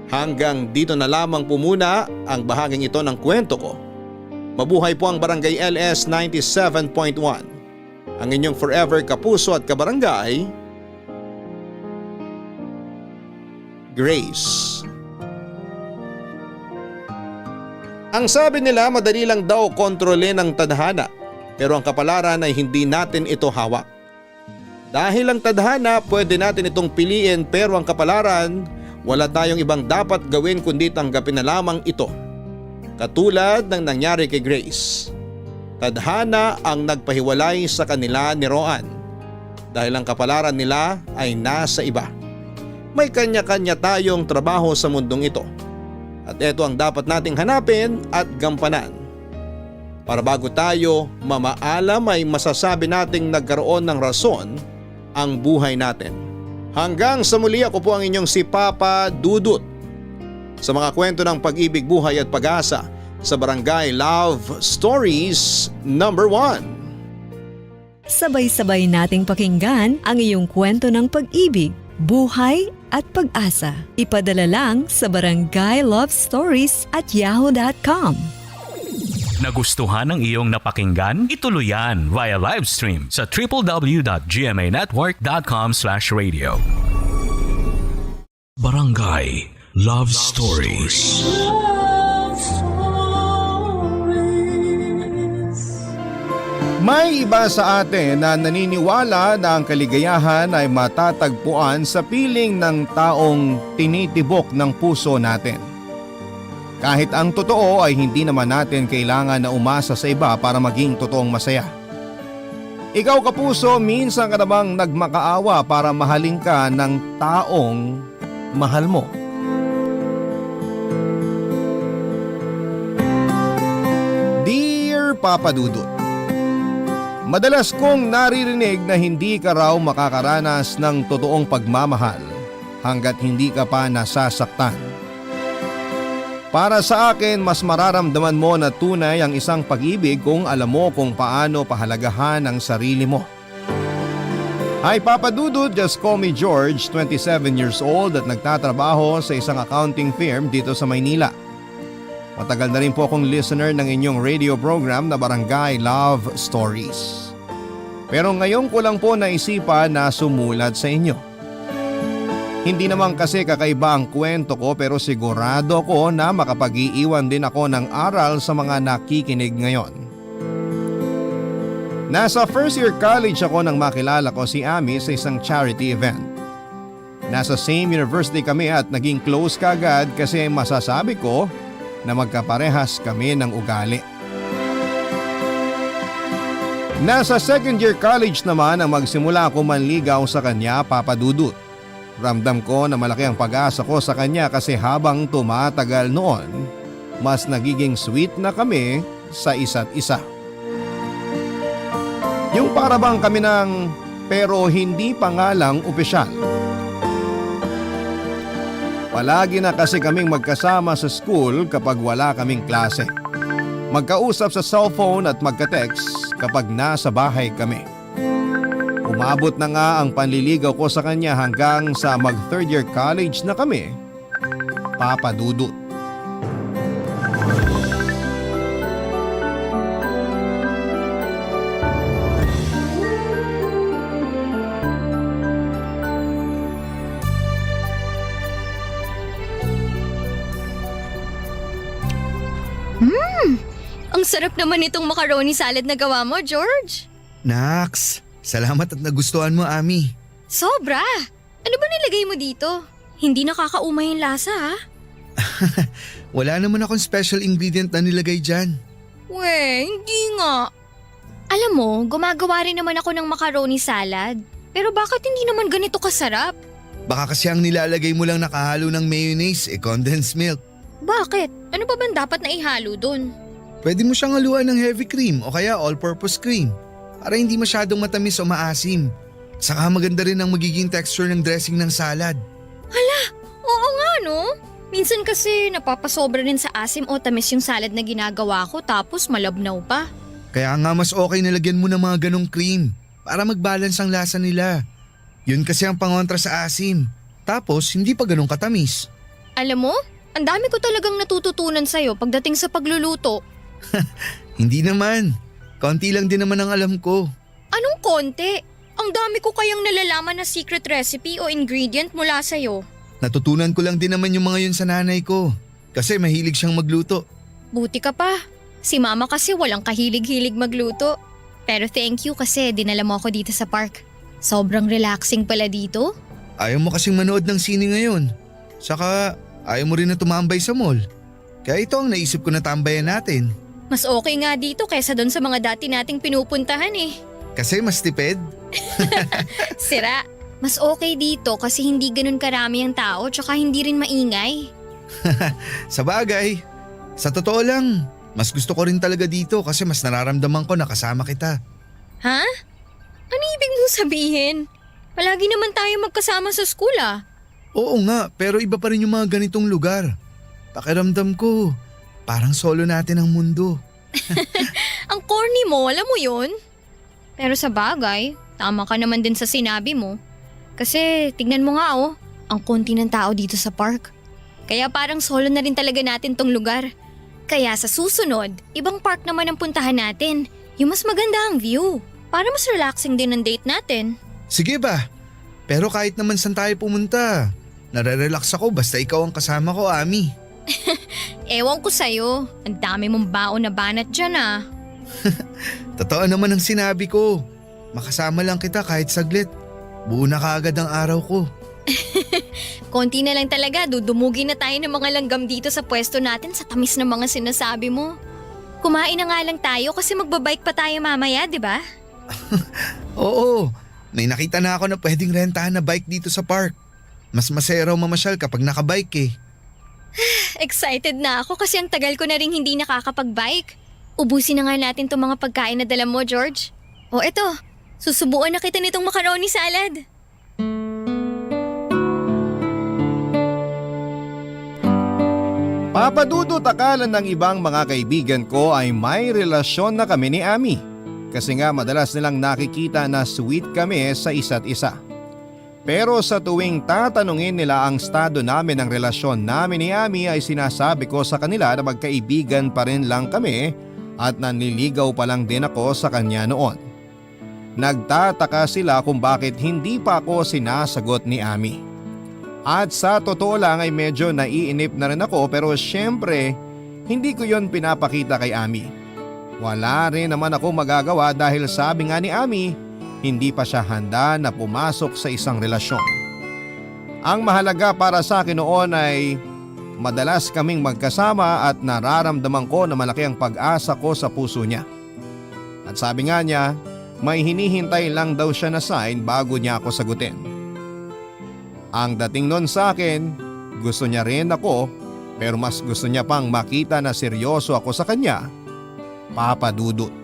Hanggang dito na lamang po muna ang bahaging ito ng kwento ko. Mabuhay po ang Barangay LS 97.1. Ang inyong forever kapuso at kabarangay, Grace. Ang sabi nila, madali lang daw kontrolin ang tadhana, pero ang kapalaran ay hindi natin ito hawak. Dahil ang tadhana pwede natin itong piliin, pero ang kapalaran wala tayong ibang dapat gawin kundi tanggapin na lamang ito. Katulad ng nangyari kay Grace. Tadhana ang nagpahiwalay sa kanila ni Roan dahil ang kapalaran nila ay nasa iba. May kanya-kanya tayong trabaho sa mundong ito at ito ang dapat nating hanapin at gampanan. Para bago tayo mamaalam ay masasabi nating nagkaroon ng rason ang buhay natin. Hanggang sa muli, ako po ang inyong si Papa Dudut sa mga kwento ng pag-ibig, buhay at pag-asa sa Barangay Love Stories number 1. Sabay-sabay nating pakinggan ang iyong kwento ng pag-ibig, buhay at pag-asa. Ipadala lang sa barangaylovestories@yahoo.com. Nagustuhan ng iyong napakinggan? Ituloy yan via live stream sa www.gmanetwork.com/radio. Barangay Love Stories. Love Stories. May iba sa atin na naniniwala na ang kaligayahan ay matatagpuan sa piling ng taong tinitibok ng puso natin. Kahit ang totoo ay hindi naman natin kailangan na umasa sa iba para maging totoong masaya. Ikaw kapuso, minsan ka na bang nagmakaawa para mahalin ka ng taong mahal mo? Dear Papa Dudut, madalas kong naririnig na hindi ka raw makakaranas ng totoong pagmamahal hanggat hindi ka pa nasasaktan. Para sa akin, mas mararamdaman mo na tunay ang isang pag-ibig kung alam mo kung paano pahalagahan ang sarili mo. Hi Papa Dudut, just call me George, 27 years old at nagtatrabaho sa isang accounting firm dito sa Maynila. Matagal na rin po akong listener ng inyong radio program na Barangay Love Stories. Pero ngayon ko lang po naisipan na sumulat sa inyo. Hindi naman kasi kakaiba ang kwento ko, pero sigurado ko na makapag-iiwan din ako ng aral sa mga nakikinig ngayon. Nasa first year college ako nang makilala ko si Ami sa isang charity event. Nasa same university kami at naging close kaagad kasi masasabi ko na magkaparehas kami ng ugali. Nasa second year college naman ang magsimula ako manligaw sa kanya, Papa Dudut. Ramdam ko na malaki ang pag-asa ko sa kanya kasi habang tumatagal noon, mas nagiging sweet na kami sa isa't isa. Yung para bang kami ng pero hindi pa nga lang opisyal. Palagi na kasi kaming magkasama sa school kapag wala kaming klase. Magkausap sa cellphone at magka-text kapag nasa bahay kami. Umabot na nga ang panliligaw ko sa kanya hanggang sa mag third year college na kami, Papa Dudut. Ang sarap naman itong macaroni salad na gawa mo, George. Naks, salamat at nagustuhan mo, Ami. Sobra! Ano ba nilagay mo dito? Hindi nakakaumay yung lasa, ha? Wala naman akong special ingredient na nilagay dyan. We, hindi nga. Alam mo, gumagawa rin naman ako ng macaroni salad. Pero bakit hindi naman ganito kasarap? Baka kasi ang nilalagay mo lang nakahalo ng mayonnaise, condensed milk. Bakit? Ano pa bang dapat na ihalo dun? Pwede mo siyang haluan ng heavy cream o kaya all-purpose cream para hindi masyadong matamis o maasim. Saka maganda rin ang magiging texture ng dressing ng salad. Oo nga, no? Minsan kasi napapasobra rin sa asim o tamis yung salad na ginagawa ko tapos malabnaw pa. Kaya nga mas okay na lagyan mo ng mga ganong cream para mag-balance ang lasa nila. Yun kasi ang pangontra sa asim. Tapos hindi pa ganong katamis. Alam mo, ang dami ko talagang natututunan sa'yo pagdating sa pagluluto. Hindi naman. Konti lang din naman ang alam ko. Anong konti? Ang dami ko kayang nalalaman na secret recipe o ingredient mula sa'yo. Natutunan ko lang din naman yung mga yun sa nanay ko. Kasi mahilig siyang magluto. Buti ka pa. Si mama kasi walang kahilig-hilig magluto. Pero thank you kasi dinala mo ako dito sa park. Sobrang relaxing pala dito. Ayaw mo kasing manood ng sine ngayon. Saka ayaw mo rin na tumambay sa mall. Kaya ito ang naisip ko na tambayan natin. Mas okay nga dito kaysa doon sa mga dati nating pinupuntahan eh. Kasi mas tipid. Sira. Mas okay dito kasi hindi ganun karami ang tao tsaka hindi rin maingay. Sa bagay. Sa totoo lang, mas gusto ko rin talaga dito kasi mas nararamdaman ko na kasama kita. Ha? Ano ibig mong sabihin? Palagi naman tayo magkasama sa school ah. Oo nga, pero iba pa rin yung mga ganitong lugar. Pakiramdam ko, parang solo natin ang mundo. Ang corny mo, alam mo yun? Pero sa bagay, tama ka naman din sa sinabi mo. Kasi tignan mo nga oh, ang konti ng tao dito sa park. Kaya parang solo na rin talaga natin tong lugar. Kaya sa susunod, ibang park naman ang puntahan natin. Yung mas maganda ang view. Para mas relaxing din ang date natin. Sige ba? Pero kahit naman saan tayo pumunta, nare-relax ako basta ikaw ang kasama ko, Ami. Ewan ko sa'yo, ang dami mong baon na banat dyan ah. Totoo naman ang sinabi ko. Makasama lang kita kahit saglit. Buo na kaagad ang araw ko. Konti na lang talaga, dudumugin na tayo ng mga langgam dito sa pwesto natin sa tamis ng mga sinasabi mo. Kumain na nga lang tayo kasi magbabike pa tayo mamaya, di ba? Oo, may nakita na ako na pwedeng rentahan na bike dito sa park. Mas masaya raw mamasyal kapag nakabike eh. Excited na ako kasi ang tagal ko na rin hindi nakakapag-bike. Ubusin na nga natin itong mga pagkain na dala mo, George. O eto, susubuan na kita nitong macaroni salad. Papadudot akala ng ibang mga kaibigan ko ay may relasyon na kami ni Ami. Kasi nga madalas nilang nakikita na sweet kami sa isa't isa. Pero sa tuwing tatanungin nila ang estado namin ng relasyon namin ni Ami ay sinasabi ko sa kanila na magkaibigan pa rin lang kami at nanliligaw pa lang din ako sa kanya noon. Nagtataka sila kung bakit hindi pa ako sinasagot ni Ami. At sa totoo lang ay medyo naiinip na rin ako pero syempre hindi ko yon pinapakita kay Ami. Wala rin naman ako magagawa dahil sabi nga ni Ami, hindi pa siya handa na pumasok sa isang relasyon. Ang mahalaga para sa akin noon ay madalas kaming magkasama at nararamdaman ko na malaki ang pag-asa ko sa puso niya. At sabi nga niya, may hinihintay lang daw siya na sign bago niya ako sagutin. Ang dating nun sa akin, gusto niya rin ako pero mas gusto niya pang makita na seryoso ako sa kanya, Papa Dudut.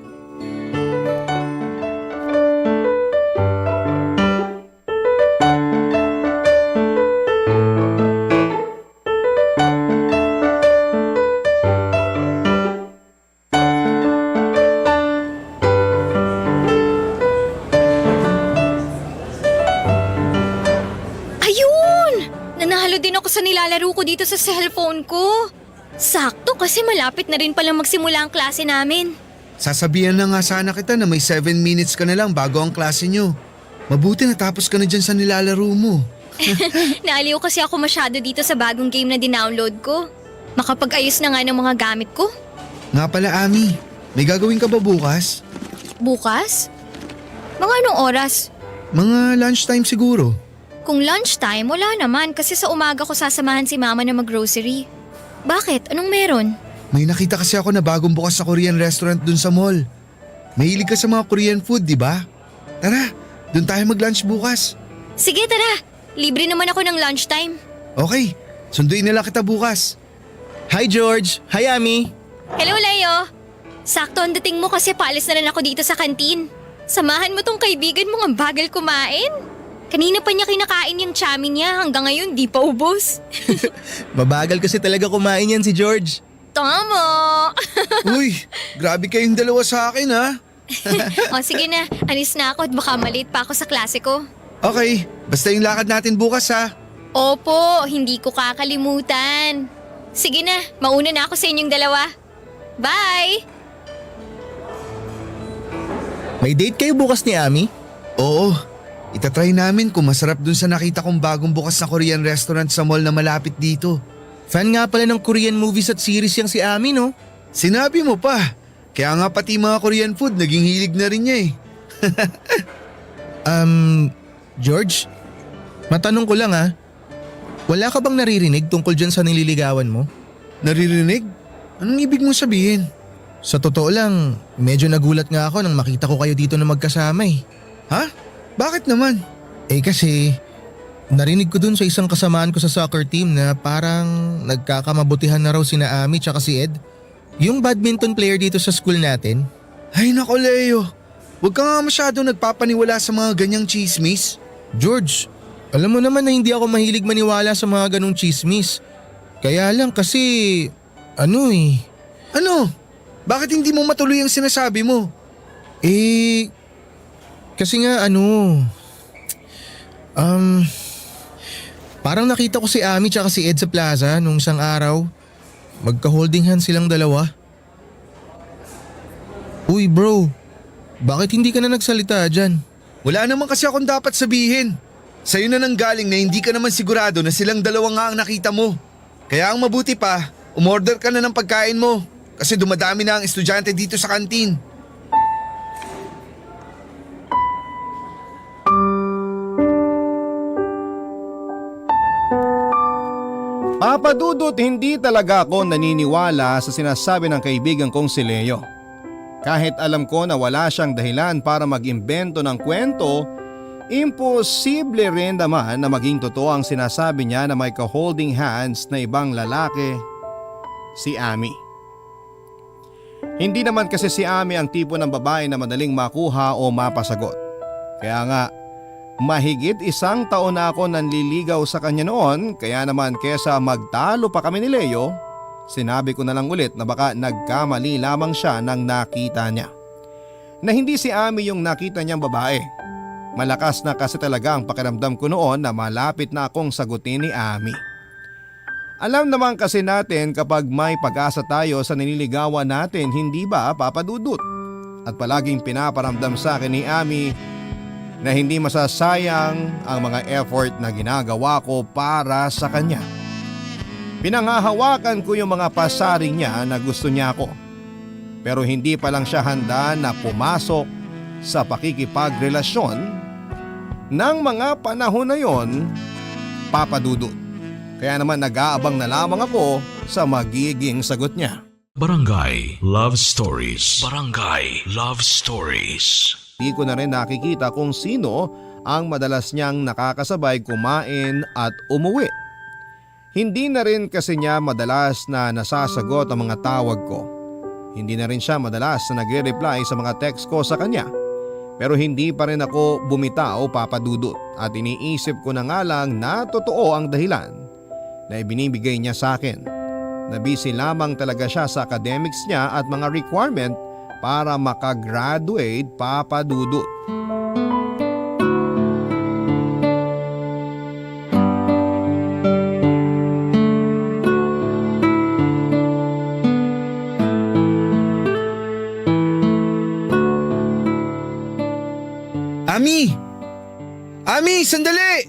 Sa nilalaro ko dito sa cellphone ko. Sakto kasi malapit na rin palang magsimula ang klase namin. Sasabihan na nga sana kita na may 7 minutes ka na lang bago ang klase nyo. Mabuti natapos ka na dyan sa nilalaro mo. Naaliw kasi ako masyado dito sa bagong game na dinownload ko. Makapag-ayos na nga ng mga gamit ko. Nga pala Ami, may gagawin ka ba bukas? Bukas? Mga anong oras? Mga lunchtime siguro. Kung lunchtime, wala naman kasi sa umaga ko sasamahan si mama na mag-grocery. Bakit? Anong meron? May nakita kasi ako na bagong bukas sa Korean restaurant dun sa mall. Mahilig ka sa mga Korean food, di ba? Tara, dun tayo mag-lunch bukas. Sige, tara. Libre naman ako ng lunchtime. Okay, sunduin nila kita bukas. Hi George! Hi Ami! Hello, Leo. Sakto ang dating mo kasi paalis na rin ako dito sa kantin. Samahan mo tong kaibigan mo ang bagal kumain. Kanina pa niya kinakain yung chami niya hanggang ngayon di pa ubos. Mabagal kasi talaga kumain yan si George. Tama! Uy, grabe kayong dalawa sa akin ha. O sige na, alis na ako at baka malate pa ako sa klase ko. Okay, basta yung lakad natin bukas ha. Opo, hindi ko kakalimutan. Sige na, mauna na ako sa inyong dalawa. Bye! May date kayo bukas ni Ami? Oo, itatry namin kung masarap dun sa nakita kong bagong bukas na Korean restaurant sa mall na malapit dito. Fan nga pala ng Korean movies at series yang si Ami no? Sinabi mo pa, kaya nga pati mga Korean food naging hilig na rin niya eh. George? Matanong ko lang ha. Wala ka bang naririnig tungkol dyan sa nililigawan mo? Naririnig? Anong ibig mong sabihin? Sa totoo lang, medyo nagulat nga ako nang makita ko kayo dito na magkasama eh. Ha? Bakit naman? Eh kasi, narinig ko dun sa isang kasamaan ko sa soccer team na parang nagkakamabutihan na raw sina Ami tsaka si Ed. Yung badminton player dito sa school natin. Ay nako Leo, huwag ka nga masyado nagpapaniwala sa mga ganyang chismis. George, alam mo naman na hindi ako mahilig maniwala sa mga ganong chismis. Kaya lang kasi, Ano? Bakit hindi mo matuloy ang sinasabi mo? Kasi nga parang nakita ko si Ami tsaka si Ed sa plaza nung isang araw. Magka-holding hands silang dalawa. Uy bro, bakit hindi ka na nagsalita dyan? Wala naman kasi akong dapat sabihin. Sa'yo na nanggaling na hindi ka naman sigurado na silang dalawa nga ang nakita mo. Kaya ang mabuti pa, umorder ka na ng pagkain mo. Kasi dumadami na ang estudyante dito sa kantin. Papa Dudut, hindi talaga ako naniniwala sa sinasabi ng kaibigan kong si Leo. Kahit alam ko na wala siyang dahilan para mag-imbento ng kwento, imposible rin naman na maging totoo ang sinasabi niya na may ka-holding hands na ibang lalaki, si Ami. Hindi naman kasi si Ami ang tipo ng babae na madaling makuha o mapasagot. Kaya nga, mahigit 1 taon na ako nanliligaw sa kanya noon, kaya naman kesa magtalo pa kami ni Leo, sinabi ko na lang ulit na baka nagkamali lamang siya nang nakita niya. Na hindi si Ami yung nakita niyang babae. Malakas na kasi talaga ang pakiramdam ko noon na malapit na akong sagutin ni Ami. Alam naman kasi natin kapag may pag-asa tayo sa nililigawan natin, hindi ba Papa Dudut? At palaging pinaparamdam sa akin ni Ami na hindi masasayang ang mga effort na ginagawa ko para sa kanya. Pinanghahawakan ko yung mga pasaring niya na gusto niya ako. Pero hindi pa lang siya handa na pumasok sa pakikipagrelasyon ng mga panahon na yon, Papa Dudut. Kaya naman nag-aabang na lamang ako sa magiging sagot niya. Barangay Love Stories. Barangay Love Stories. Di ko na rin nakikita kung sino ang madalas niyang nakakasabay kumain at umuwi. Hindi na rin kasi niya madalas na nasasagot ang mga tawag ko. Hindi na rin siya madalas na nagre-reply sa mga text ko sa kanya. Pero hindi pa rin ako bumitaw, Papa Dudut, at iniisip ko na nga lang na totoo ang dahilan na ibinibigay niya sa akin. Na busy lamang talaga siya sa academics niya at mga requirement para makagraduate, Papa Dudut. Ami! Ami, sandali!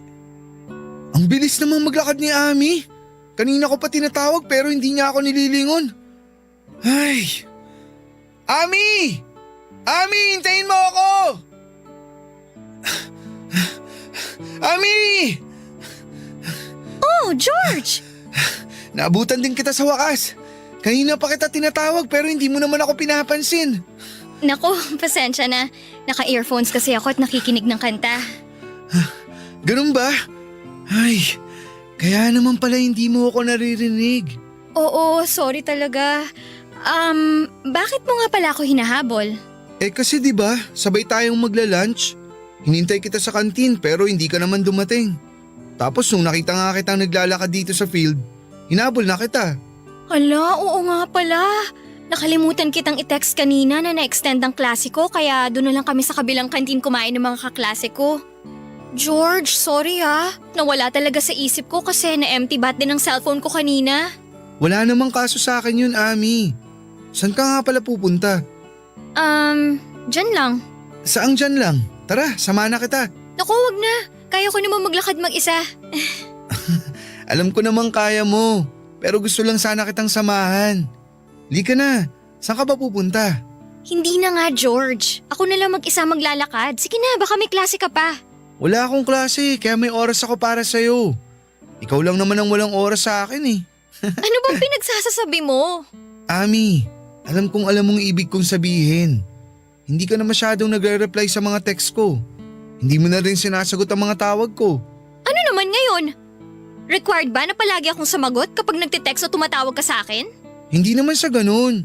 Ang bilis namang maglakad ni Ami. Kanina ko pa tinatawag pero hindi niya ako nililingon. Ay, Ami! Ami, hintayin mo ako! Ami! Oh, George! Naabutan din kita sa wakas. Kanina pa kita tinatawag pero hindi mo naman ako pinapansin. Naku, pasensya na. Naka-earphones kasi ako at nakikinig ng kanta. Ganun ba? Ay, kaya naman pala hindi mo ako naririnig. Oo, sorry talaga. Bakit mo nga pala ako hinahabol? Eh kasi 'di ba, sabay tayong magla-lunch. Hinintay kita sa kantin pero hindi ka naman dumating. Tapos nung nakita nga kitang naglalakad dito sa field, hinabol na kita. Hala, oo nga pala. Nakalimutan kitang i-text kanina na na-extend ang klase ko kaya doon na lang kami sa kabilang kantin kumain ng mga kaklase ko. George, sorry ha. Nawala talaga sa isip ko kasi na-empty bat din ang cellphone ko kanina. Wala namang kaso sa akin yun, Ami. Saan ka nga pala pupunta? Dyan lang. Saang dyan lang? Tara, sama na kita. Naku, wag na. Kaya ko naman maglakad mag-isa. Alam ko namang kaya mo, pero gusto lang sana kitang samahan. Lika na, saan ka ba pupunta? Hindi na nga, George. Ako na lang mag-isa maglalakad. Sige na, baka may klase ka pa. Wala akong klase, kaya may oras ako para sa'yo. Ikaw lang naman ang walang oras sa akin eh. Ano bang pinagsasasabi mo? Ami, alam kong alam mong ibig kong sabihin. Hindi ka na masyadong nagre-reply sa mga text ko. Hindi mo na rin sinasagot ang mga tawag ko. Ano naman ngayon? Required ba na palagi akong sumagot kapag nagtitext o tumatawag ka sa akin? Hindi naman sa ganun.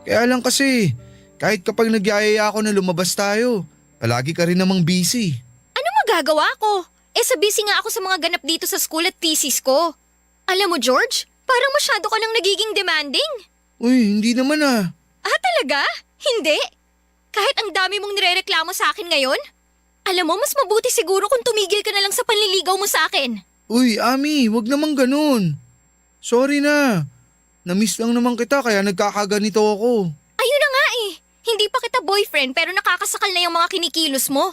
Kaya lang kasi, kahit kapag nagyayaya ako na lumabas tayo, palagi ka rin namang busy. Ano magagawa ko? Sa busy nga ako sa mga ganap dito sa school at thesis ko. Alam mo, George, parang masyado ka lang nagiging demanding. Uy, hindi naman ah. Ah, talaga? Hindi? Kahit ang dami mong nirereklamo sa akin ngayon? Alam mo, mas mabuti siguro kung tumigil ka na lang sa panliligaw mo sa akin. Uy, Ami, wag naman ganun. Sorry na. Namiss lang naman kita kaya nagkakaganito ako. Ayun na nga eh. Hindi pa kita boyfriend pero nakakasakal na yung mga kinikilos mo.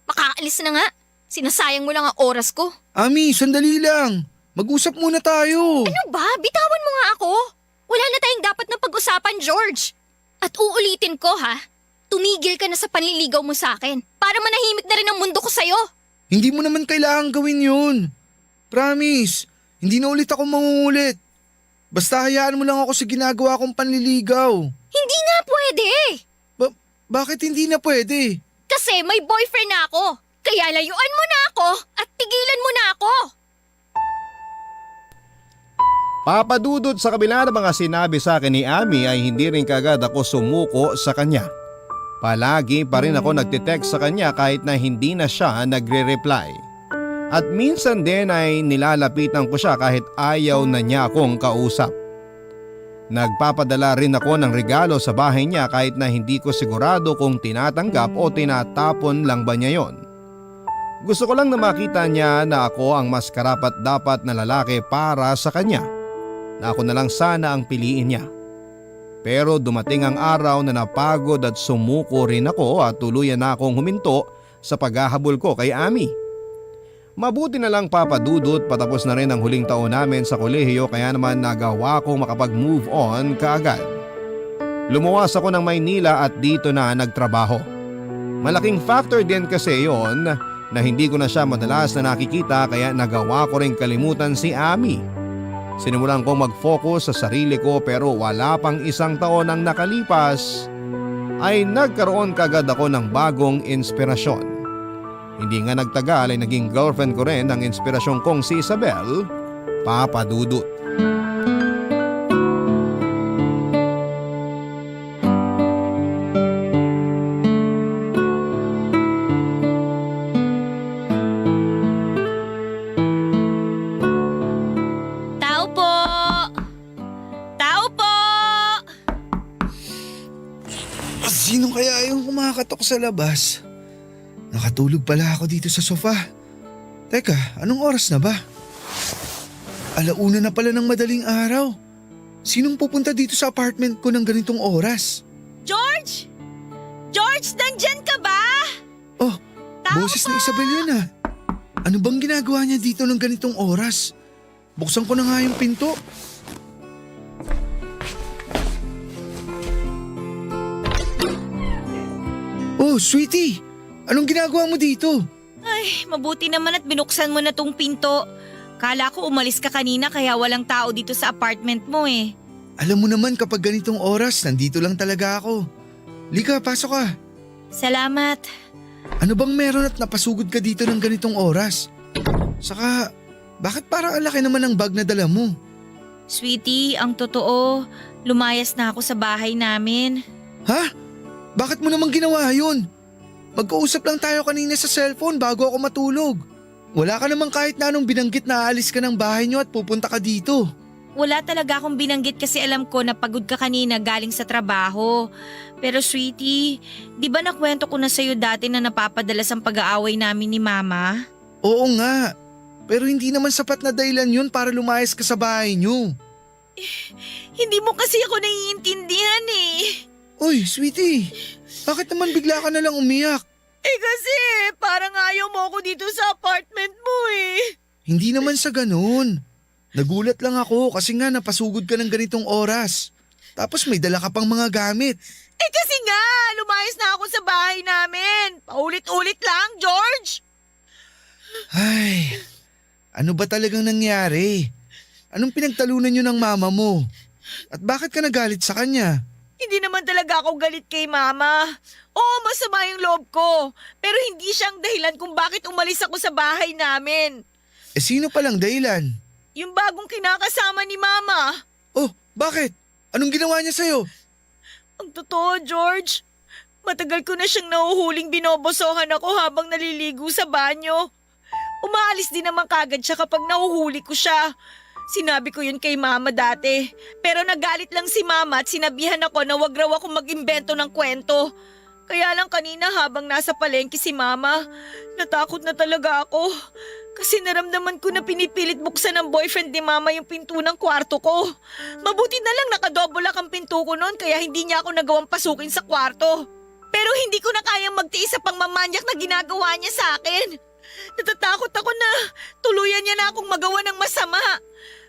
Makaalis na nga. Sinasayang mo lang ang oras ko. Ami, sandali lang. Mag-usap muna tayo. Ano ba? Bitawan mo nga ako. Wala na tayong dapat na pag-usapan, George. At uulitin ko ha, tumigil ka na sa panliligaw mo sa akin para manahimik na rin ang mundo ko sa'yo. Hindi mo naman kailangan gawin yun. Promise, hindi na ulit ako mangungulit. Basta hayaan mo lang ako sa ginagawa kong panliligaw. Hindi nga pwede. Bakit hindi na pwede? Kasi may boyfriend na ako. Kaya layuan mo na ako at tigilan mo na ako. Papadudod sa kabila ng mga sinabi sa akin ni Ami ay hindi rin kagad ako sumuko sa kanya. Palagi pa rin ako nagtitext sa kanya kahit na hindi na siya nagre-reply. At minsan din ay nilalapitan ko siya kahit ayaw na niya akong kausap. Nagpapadala rin ako ng regalo sa bahay niya kahit na hindi ko sigurado kung tinatanggap o tinatapon lang ba niya yon. Gusto ko lang na makita niya na ako ang mas karapat-dapat na lalaki para sa kanya. Na ako na lang sana ang piliin niya. Pero dumating ang araw na napagod at sumuko rin ako at tuluyan na akong huminto sa paghahabol ko kay Ami. Mabuti na lang papadudot patapos na rin ang huling taon namin sa kolehiyo kaya naman nagawa kong makapag-move on kaagad. Lumuwas ako ng Maynila at dito na nagtrabaho. Malaking factor din kasi yon na hindi ko na siya madalas na nakikita kaya nagawa ko rin kalimutan si Ami. Sinimulan kong mag-focus sa sarili ko pero wala pang isang taon ang nakalipas ay nagkaroon kagad ako ng bagong inspirasyon. Hindi nga nagtagal ay naging girlfriend ko rin ang inspirasyon kong si Isabel, papadudot. Tao po! Tao po! Sino kaya yung kumakatok sa labas? Nakatulog pala ako dito sa sofa. Teka, anong oras na ba? 1:00 na pala ng madaling araw. Sinong pupunta dito sa apartment ko ng ganitong oras? George! George, nandyan ka ba? Oh, Tao boses po! ni Isabel yun ah. Ano bang ginagawa niya dito ng ganitong oras? Buksan ko na nga yung pinto. Oh, sweetie! Anong ginagawa mo dito? Ay, mabuti naman at binuksan mo na tong pinto. Kala ko umalis ka kanina kaya walang tao dito sa apartment mo eh. Alam mo naman kapag ganitong oras, nandito lang talaga ako. Lika, pasok ka. Salamat. Ano bang meron at napasugod ka dito ng ganitong oras? Saka, bakit parang ang laki naman ng bag na dala mo? Sweetie, ang totoo, lumayas na ako sa bahay namin. Ha? Bakit mo naman ginawa yun? Magkausap lang tayo kanina sa cellphone bago ako matulog. Wala ka namang kahit na anong binanggit na aalis ka ng bahay niyo at pupunta ka dito. Wala talaga akong binanggit kasi alam ko na pagod ka kanina galing sa trabaho. Pero sweetie, di ba nakwento ko na sa'yo dati na napapadalas ang pag-aaway namin ni Mama? Oo nga, pero hindi naman sapat na dahilan yun para lumayas ka sa bahay niyo. Hindi mo kasi ako naiintindihan eh. Uy, sweetie, bakit naman bigla ka na lang umiyak? Eh kasi parang ayaw mo ako dito sa apartment mo eh. Hindi naman sa ganun. Nagulat lang ako kasi nga napasugod ka ng ganitong oras. Tapos may dala ka pang mga gamit. Eh kasi nga, lumayas na ako sa bahay namin. Paulit-ulit lang, George. Ay, ano ba talagang nangyari? Anong pinagtalunan niyo ng mama mo? At bakit ka nagalit sa kanya? Hindi naman talaga ako galit kay Mama. Oo, masama yung loob ko. Pero hindi siyang dahilan kung bakit umalis ako sa bahay namin. Eh sino palang dahilan? Yung bagong kinakasama ni Mama. Oh, bakit? Anong ginawa niya sa'yo? Ang totoo, George. Matagal ko na siyang nahuhuling binobosohan ako habang naliligo sa banyo. Umaalis din naman kagad siya kapag nahuhuli ko siya. Sinabi ko yun kay Mama dati. Pero nagalit lang si Mama at sinabihan ako na wag raw ako mag-imbento ng kwento. Kaya lang kanina habang nasa palengke si Mama, natakot na talaga ako. Kasi naramdaman ko na pinipilit buksan ng boyfriend ni Mama yung pinto ng kwarto ko. Mabuti na lang nakadobulak ang pinto ko noon kaya hindi niya ako nagawang pasukin sa kwarto. Pero hindi ko na kayang magtiis sa pangmamanyak na ginagawa niya sa akin. Natatakot ako na tuluyan niya na akong magawa ng masama.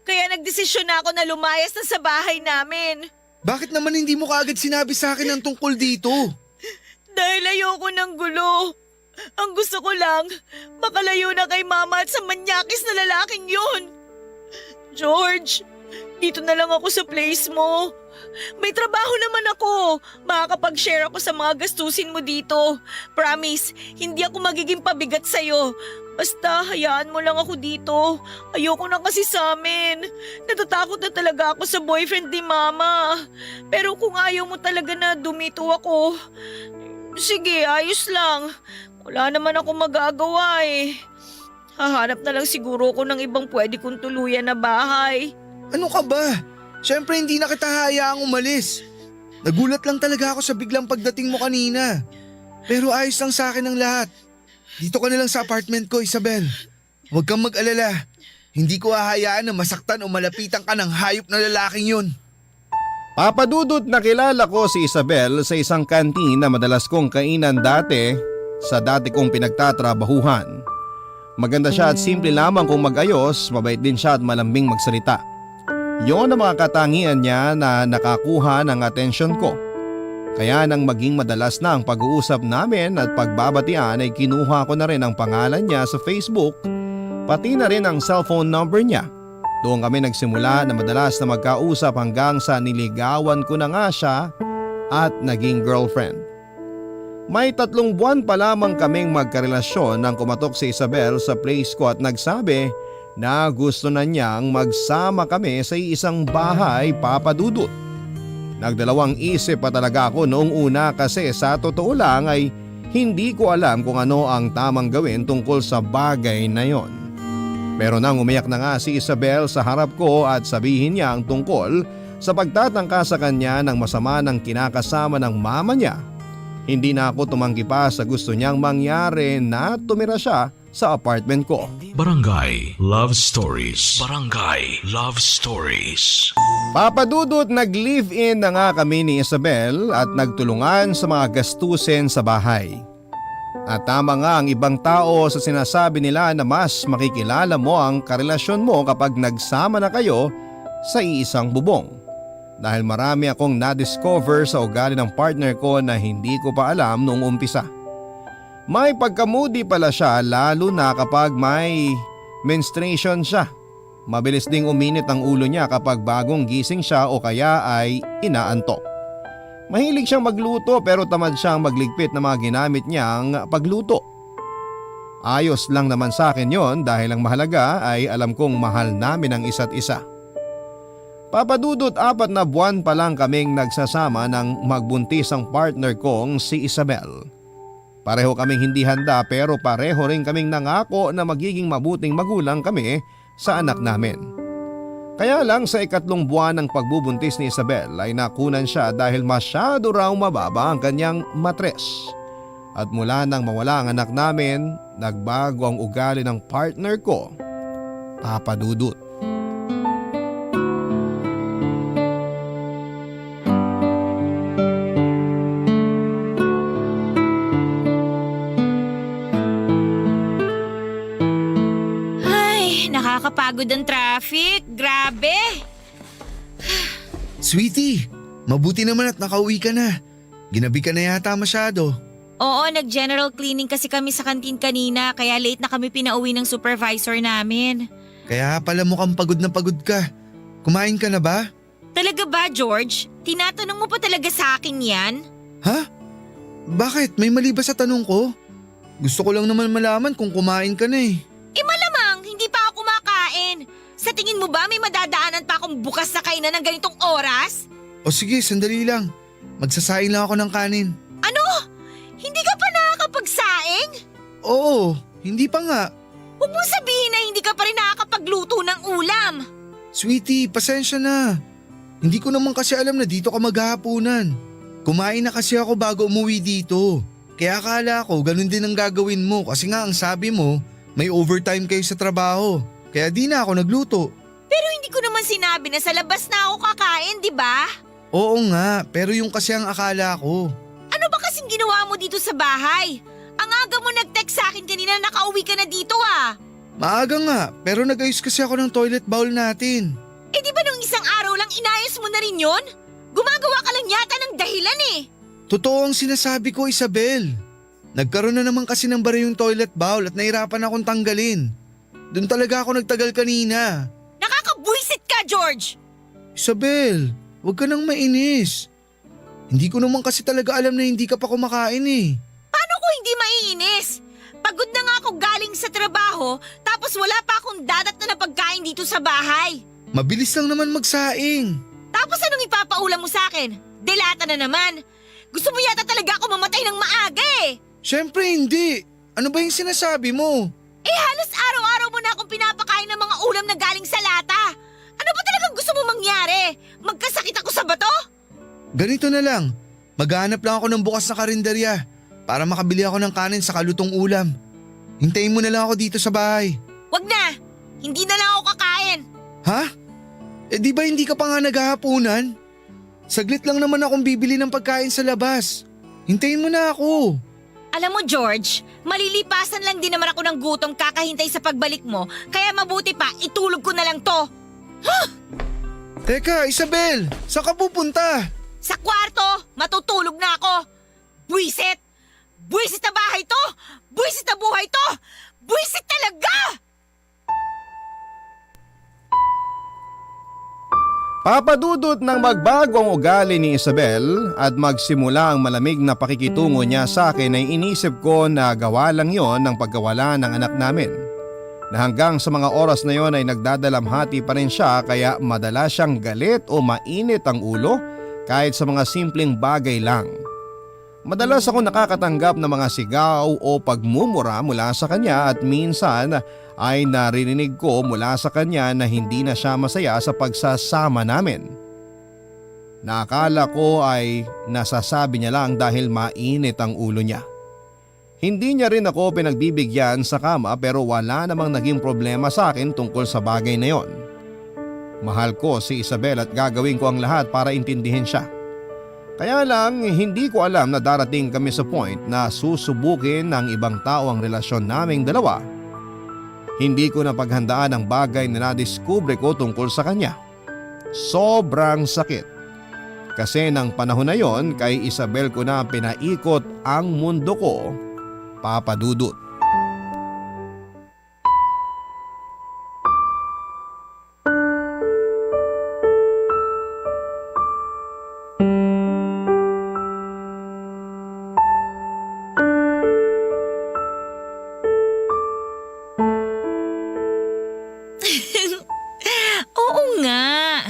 Kaya nagdesisyon na ako na lumayas na sa bahay namin. Bakit naman hindi mo kaagad sinabi sa akin ang tungkol dito? Dahil ayoko ng gulo. Ang gusto ko lang, makalayo na kay Mama at sa manyakis na lalaking yun. George, dito na lang ako sa place mo. May trabaho naman ako. Makakapag-share ako sa mga gastusin mo dito. Promise, hindi ako magiging pabigat sa'yo. Basta hayaan mo lang ako dito. Ayoko na kasi sa amin. Natatakot na talaga ako sa boyfriend ni Mama. Pero kung ayaw mo talaga na dumito ako, sige, ayos lang. Wala naman ako magagawa eh. Hahanap na lang siguro ko ng ibang pwede kong tuluyan na bahay. Ano ka ba? Siyempre hindi na kita hayaang umalis. Nagulat lang talaga ako sa biglang pagdating mo kanina. Pero ayos lang sa akin ang lahat. Dito ka na lang sa apartment ko, Isabel. Huwag kang mag-alala. Hindi ko hahayaan na masaktan o malapitan ka ng hayop na lalaking yun. Papadudot, nakilala ko si Isabel sa isang kantin na madalas kong kainan dati sa dati kong pinagtatrabahuhan. Maganda siya at simple lamang kung mag-ayos, mabait din siya at malambing magsalita. Yon ang mga katangian niya na nakakuha ng atensyon ko. Kaya nang maging madalas na ang pag-uusap namin at pagbabatian ay kinuha ko na rin ang pangalan niya sa Facebook, pati na rin ang cellphone number niya. Doon kami nagsimula na madalas na magkausap hanggang sa niligawan ko na nga siya at naging girlfriend. May 3 buwan pa lamang kaming magkarelasyon nang kumatok si Isabel sa place ko at nagsabi na gusto na niyang magsama kami sa isang bahay, papadudot. Nagdalawang isip pa talaga ako noong una kasi sa totoo lang ay hindi ko alam kung ano ang tamang gawin tungkol sa bagay na yon. Pero nang umiyak na nga si Isabel sa harap ko at sabihin niya ang tungkol sa pagtatangka sa kanya ng masama ng kinakasama ng mama niya, hindi na ako tumanggi pa sa gusto niyang mangyari na tumira siya sa apartment ko. Barangay Love Stories. Barangay Love Stories. Papadudot, nag-live-in na nga kami ni Isabel at nagtulungan sa mga gastusin sa bahay. At tama nga ang ibang tao sa sinasabi nila na mas makikilala mo ang karelasyon mo kapag nagsama na kayo sa iisang bubong. Dahil marami akong na-discover sa ugali ng partner ko na hindi ko pa alam noong umpisa. May pagkamudi pala siya lalo na kapag may menstruation siya. Mabilis ding uminit ang ulo niya kapag bagong gising siya o kaya ay inaantok. Mahilig siyang magluto pero tamad siyang magligpit ng mga ginamit niyang pagluto. Ayos lang naman sa akin yon dahil ang mahalaga ay alam kong mahal namin ang isa't isa. Papadudot 4 na buwan pa lang kaming nagsasama nang magbuntis ang partner kong si Isabel. Pareho kaming hindi handa pero pareho rin kaming nangako na magiging mabuting magulang kami sa anak namin. Kaya lang sa 2 buwan ng pagbubuntis ni Isabel ay nakunan siya dahil masyado raw mababa ang kanyang matres. At mula nang mawala ang anak namin, nagbago ang ugali ng partner ko, Papa Dudut. Nakakapagod ang traffic. Grabe. Sweetie, mabuti naman at nakauwi ka na. Ginabi ka na yata masyado. Oo, nag-general cleaning kasi kami sa kantin kanina kaya late na kami pinauwi ng supervisor namin. Kaya pala mukhang pagod na pagod ka. Kumain ka na ba? Talaga ba, George? Tinatanong mo pa talaga sa akin yan? Ha? Bakit? May mali ba sa tanong ko? Gusto ko lang naman malaman kung kumain ka na eh. Malamang, hindi pa ako kumakain. Sa tingin mo ba may madadaanan pa akong bukas na kainan ng ganitong oras? O sige, sandali lang. Magsasaing lang ako ng kanin. Ano? Hindi ka pa nakakapagsaing? Oo, hindi pa nga. Huwag mong sabihin na hindi ka pa rin nakakapagluto ng ulam. Sweetie, pasensya na. Hindi ko naman kasi alam na dito ka maghahapunan. Kumain na kasi ako bago umuwi dito. Kaya akala ko ganun din ang gagawin mo kasi nga ang sabi mo, may overtime kayo sa trabaho. Kaya di na ako nagluto. Pero hindi ko naman sinabi na sa labas na ako kakain, di ba? Oo nga, pero yung kasi ang akala ko. Ano ba kasing ginawa mo dito sa bahay? Ang aga mo nag-text sa akin kanina na nakauwi ka na dito ah. Maaga nga, pero nag-ayos kasi ako ng toilet bowl natin. Eh di ba nung isang araw lang inayos mo na rin yun? Gumagawa ka lang yata ng dahilan eh. Totoo ang sinasabi ko, Isabel. Nagkaroon na naman kasi ng bara yung toilet bowl at nahirapan akong tanggalin. Doon talaga ako nagtagal kanina. Nakakabwisit ka, George! Isabel, huwag ka nang mainis. Hindi ko naman kasi talaga alam na hindi ka pa kumakain eh. Paano ko hindi maiinis? Pagod na nga ako galing sa trabaho tapos wala pa akong dadat na pagkain dito sa bahay. Mabilis lang naman magsaing. Tapos anong ipapaulam mo sa akin? Delata na naman. Gusto mo yata talaga ako mamatay ng maaga eh. Siyempre hindi. Ano ba yung sinasabi mo? Eh halos araw-araw mo na akong pinapakain ng mga ulam na galing sa lata. Ano ba talagang gusto mo mangyari? Magkasakit ako sa bato? Ganito na lang. Maghanap lang ako ng bukas na karinderya para makabili ako ng kanin sa kalutong ulam. Hintayin mo na lang ako dito sa bahay. Wag na. Hindi na lang ako kakain. Ha? Eh di ba hindi ka pa nga naghahapunan? Saglit lang naman akong bibili ng pagkain sa labas. Hintayin mo na ako. Alam mo George, malilipasan lang din naman ako ng gutom kakahintay sa pagbalik mo, kaya mabuti pa itulog ko na lang to. Teka, Isabel, saan ka pupunta? Sa kwarto, matutulog na ako. Buwisit! Buwisit na bahay to! Buwisit na buhay to! Buwisit talaga! Papadudot ng magbago ang ugali ni Isabel at magsimula ang malamig na pakikitungo niya sa akin ay inisip ko na gawa lang yon ng pagkawala ng anak namin. Na hanggang sa mga oras na yon ay nagdadalamhati pa rin siya kaya madalas siyang galit o mainit ang ulo kahit sa mga simpleng bagay lang. Madalas ako nakakatanggap ng mga sigaw o pagmumura mula sa kanya at minsan ay naririnig ko mula sa kanya na hindi na siya masaya sa pagsasama namin. Nakala ko ay nasasabi niya lang dahil mainit ang ulo niya. Hindi niya rin ako pinagbibigyan sa kama pero wala namang naging problema sa akin tungkol sa bagay na yon. Mahal ko si Isabel at gagawin ko ang lahat para intindihin siya. Kaya lang hindi ko alam na darating kami sa point na susubukin ng ibang tao ang relasyon naming dalawa. Hindi ko napaghandaan ang bagay na nadiskubre ko tungkol sa kanya. Sobrang sakit. Kasi ng panahon na yon kay Isabel ko na pinaikot ang mundo ko Papa Dudut. Oo nga.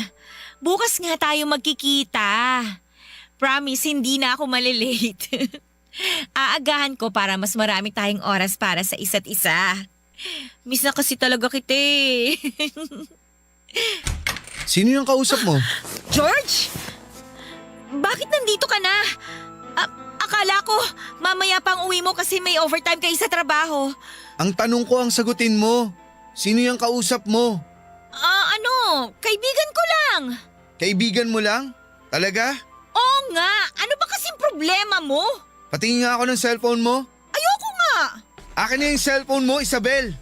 Bukas nga tayo magkikita. Promise, hindi na ako malilate. Aagahan ko para mas marami tayong oras para sa isa't isa. Miss na kasi talaga kita eh. Sino yung kausap mo? George? Bakit nandito ka na? Akala ko mamaya pang uwi mo kasi may overtime kayo sa trabaho. Ang tanong ko ang sagutin mo. Sino yung kausap mo? Kaibigan ko lang. Kaibigan mo lang? Talaga? Oo nga, ano ba kasing problema mo? Patingin nga ako ng cellphone mo. Ayoko nga. Akin na yung cellphone mo, Isabel.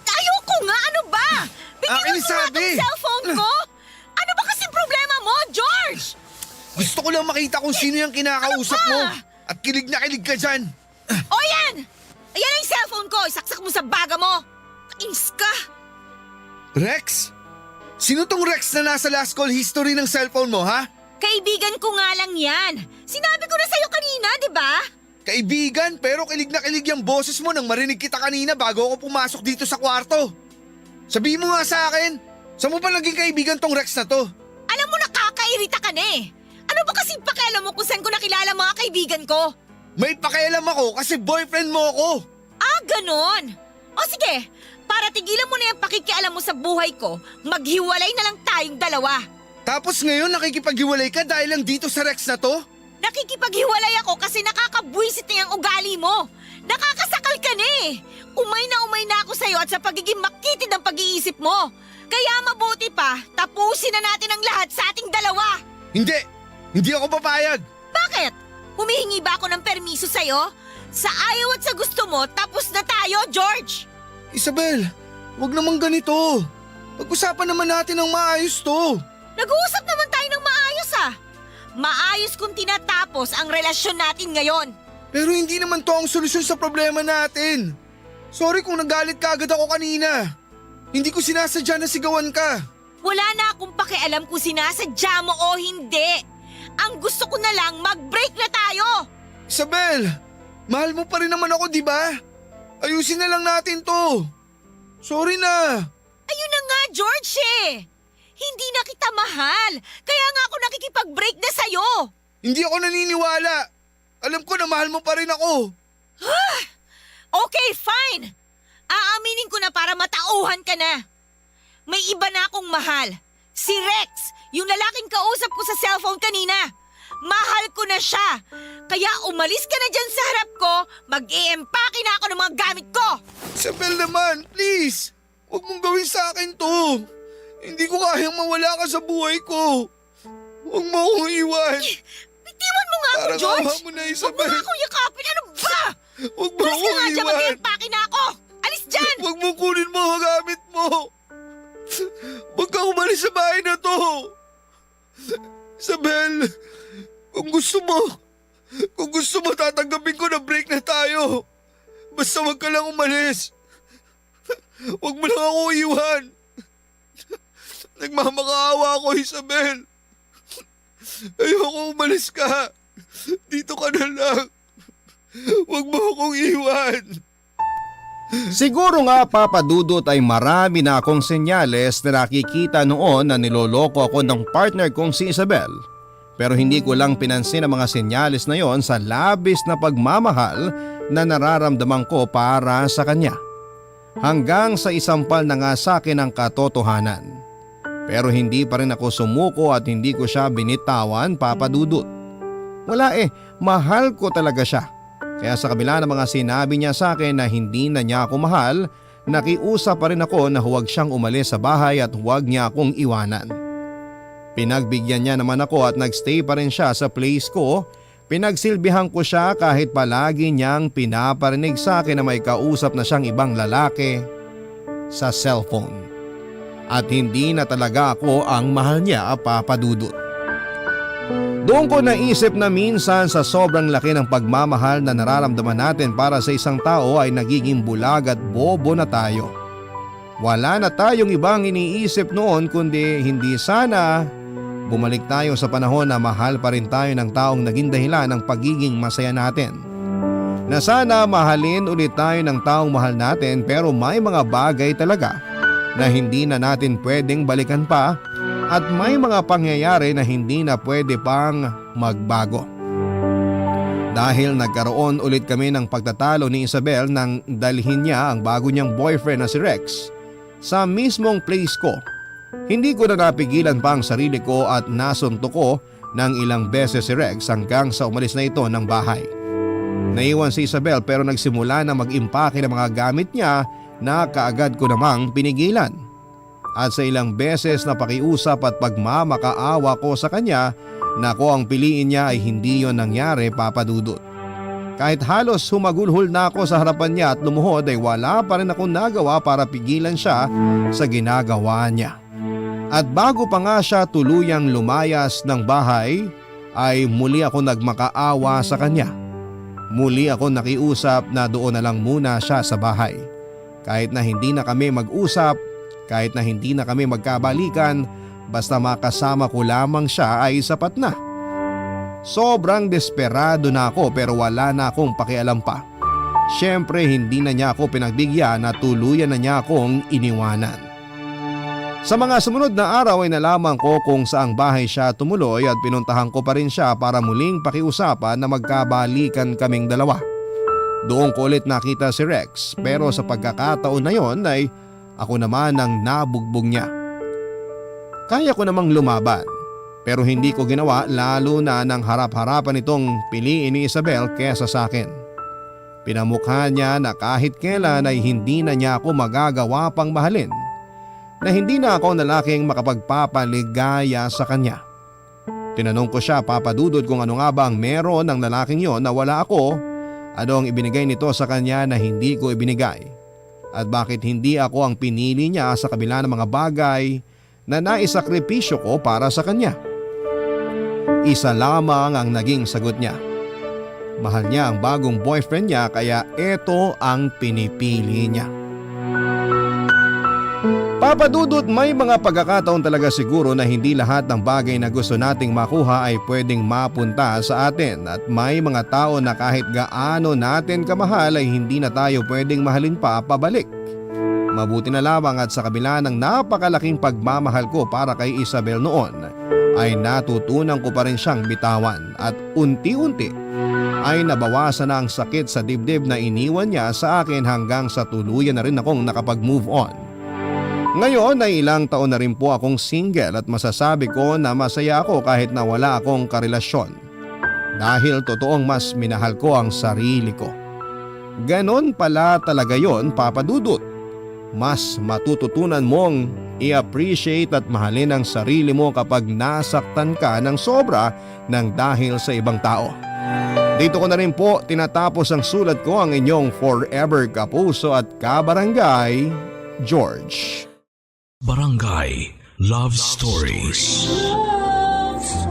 Ayoko nga, ano ba? Akin Bigyan mo nga sabi. tong cellphone ko. Ano ba kasing problema mo, George? Gusto ko lang makita kung sino yung kinakausap mo. At kilig na kilig ka dyan. O yan! Ayan ang cellphone ko, isaksak mo sa baga mo. Kainis ka. Rex? Sino tong Rex na nasa last call history ng cellphone mo, ha? Kaibigan ko nga lang yan. Sinabi ko na sa'yo kanina, di ba? Kaibigan, pero kilig na kilig yung boses mo nang marinig kita kanina bago ako pumasok dito sa kwarto. Sabihin mo nga sa akin, saan mo pa naging kaibigan tong Rex na to? Alam mo, nakakairita ka na eh. Ano ba kasing pakialam mo kung saan ko nakilala mga kaibigan ko? May pakialam ako kasi boyfriend mo ako. Ganon. O sige, para tigilan mo na yung pakikialam mo sa buhay ko, maghiwalay na lang tayong dalawa. Tapos ngayon nakikipaghiwalay ka dahil lang dito sa Rex na to? Nakikipaghiwalay ako kasi nakakabwisit na yung ugali mo. Nakakasakal ka na eh. Umay na ako sa'yo at sa pagiging makitid ng pag-iisip mo. Kaya mabuti pa, tapusin na natin ang lahat sa ating dalawa. Hindi ako papayag. Bakit? Humihingi ba ako ng permiso sa'yo? Sa ayaw at sa gusto mo, tapos na tayo, George! Isabel, wag naman ganito. Pag-usapan naman natin ng maayos to. Nag-uusap naman tayo ng maayos ah. Maayos kung tinatapos ang relasyon natin ngayon. Pero hindi naman to ang solusyon sa problema natin. Sorry kung nagalit ka agad ako kanina. Hindi ko sinasadya na sigawan ka. Wala na akong pakialam kung sinasadya mo o hindi. Ang gusto ko na lang, mag-break na tayo. Isabel, mahal mo pa rin naman ako, di ba? Ayusin na lang natin to. Sorry na. Ayun na nga, George eh. Hindi na kita mahal. Kaya nga ako nakikipag-break na sa'yo. Hindi ako naniniwala. Alam ko na mahal mo pa rin ako. Okay, fine. Aaminin ko na para matauhan ka na. May iba na akong mahal. Si Rex, yung lalaking kausap ko sa cellphone kanina. Mahal ko na siya. Kaya umalis ka na dyan sa harap ko, mag-i-empake na ako ng mga gamit ko. Isabel naman, please. Huwag mong gawin sa akin to. Hindi ko kayang mawala ka sa buhay ko. Huwag mo akong iwan. Bitiwan mo nga ako, Parang George. awa mo na, Huwag Isabel. mo nga akong yakapin. Ano ba? Huwag mo Alis ka akong nga dyan, iwan. mag-i-empake na ako. Alis dyan. Huwag mo kunin mo ang gamit mo. Huwag ka umalis sa bahay na to. Isabel, kung gusto mo tatanggapin ko na break na tayo. Basta huwag ka lang umalis. Huwag mo lang ako iwan. Nagmamakaawa ako, Isabel. Ayoko umalis ka. Dito ka na lang. Huwag mo akong iwan. Siguro nga Papa Dudut ay marami na akong senyales na nakikita noon na niloloko ako ng partner kong si Isabel. Pero hindi ko lang pinansin ang mga senyales na yon sa labis na pagmamahal na nararamdaman ko para sa kanya. Hanggang sa isampal na nga sa akin ang katotohanan. Pero hindi pa rin ako sumuko at hindi ko siya binitawan, Papa Dudut. Wala mahal ko talaga siya. Kaya sa kabila ng mga sinabi niya sa akin na hindi na niya ako mahal, nakiusap pa rin ako na huwag siyang umalis sa bahay at huwag niya akong iwanan. Pinagbigyan niya naman ako at nagstay pa rin siya sa place ko. Pinagsilbihan ko siya kahit palagi niyang pinaparinig sa akin na may kausap na siyang ibang lalaki sa cellphone. At hindi na talaga ako ang mahal niya, Papa Dudut. Doon ko naisip na minsan sa sobrang laki ng pagmamahal na nararamdaman natin para sa isang tao ay nagiging bulag at bobo na tayo. Wala na tayong ibang iniisip noon kundi hindi sana bumalik tayo sa panahon na mahal pa rin tayo ng taong naging dahilan ng pagiging masaya natin. Na sana mahalin ulit tayo ng taong mahal natin pero may mga bagay talaga na hindi na natin pwedeng balikan pa at may mga pangyayari na hindi na pwede pang magbago. Dahil nagkaroon ulit kami ng pagtatalo ni Isabel nang dalhin niya ang bago niyang boyfriend na si Rex sa mismong place ko. Hindi ko na napigilan pa ang sarili ko at nasuntok ko ng ilang beses si Rex hanggang sa umalis na ito ng bahay. Naiwan si Isabel pero nagsimula na mag-impake ng mga gamit niya na kaagad ko namang pinigilan. At sa ilang beses na pakiusap at pagmamakaawa ko sa kanya na ko ang piliin niya ay hindi yon nangyari, Papa Dudut. Kahit halos humagulhol na ako sa harapan niya at lumuhod ay wala pa rin akong nagawa para pigilan siya sa ginagawa niya. At bago pa nga siya tuluyang lumayas ng bahay ay muli ako nagmakaawa sa kanya. Muli ako nakiusap na doon na lang muna siya sa bahay. Kahit na hindi na kami mag-usap, kahit na hindi na kami magkabalikan, basta makasama ko lamang siya ay sapat na. Sobrang desperado na ako pero wala na akong pakialam pa. Siyempre hindi na niya ako pinagbigyan na tuluyan na niya akong iniwanan. Sa mga sumunod na araw ay nalaman ko kung saang bahay siya tumuloy at pinuntahan ko pa rin siya para muling pakiusapan na magkabalikan kaming dalawa. Doon ko ulit nakita si Rex pero sa pagkakataon na yon ay ako naman ang nabugbog niya. Kaya ko namang lumaban pero hindi ko ginawa lalo na nang harap-harapan itong piliin ni Isabel kesa sa akin. Pinamukha niya na kahit kailan ay hindi na niya ako magagawa pang mahalin. Na hindi na ako lalaking makapagpapaligaya sa kanya. Tinanong ko siya, Papa Dudut, kung ano nga ba ang meron ng lalaking yon na wala ako, ano ang ibinigay nito sa kanya na hindi ko ibinigay, at bakit hindi ako ang pinili niya sa kabila ng mga bagay na naisakripisyo ko para sa kanya. Isa lamang ang naging sagot niya. Mahal niya ang bagong boyfriend niya kaya ito ang pinipili niya. Papa Dudut, may mga pagkakataon talaga siguro na hindi lahat ng bagay na gusto nating makuha ay pwedeng mapunta sa atin at may mga tao na kahit gaano natin kamahal ay hindi na tayo pwedeng mahalin pa pabalik. Mabuti na lamang at sa kabila ng napakalaking pagmamahal ko para kay Isabel noon ay natutunan ko pa rin siyang bitawan at unti-unti ay nabawasan na ang sakit sa dibdib na iniwan niya sa akin hanggang sa tuluyan na rin akong nakapag-move on. Ngayon ay ilang taon na rin po akong single at masasabi ko na masaya ako kahit na wala akong karelasyon. Dahil totoong mas minahal ko ang sarili ko. Ganon pala talaga yon, Papa Dudut. Mas matututunan mong i-appreciate at mahalin ang sarili mo kapag nasaktan ka ng sobra ng dahil sa ibang tao. Dito ko na rin po tinatapos ang sulat ko, ang inyong forever kapuso at kabarangay, George. Barangay Love Stories. Love Stories.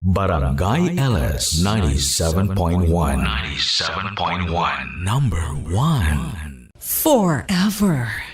Barangay LS 97.1. 97.1. Number 1. Forever.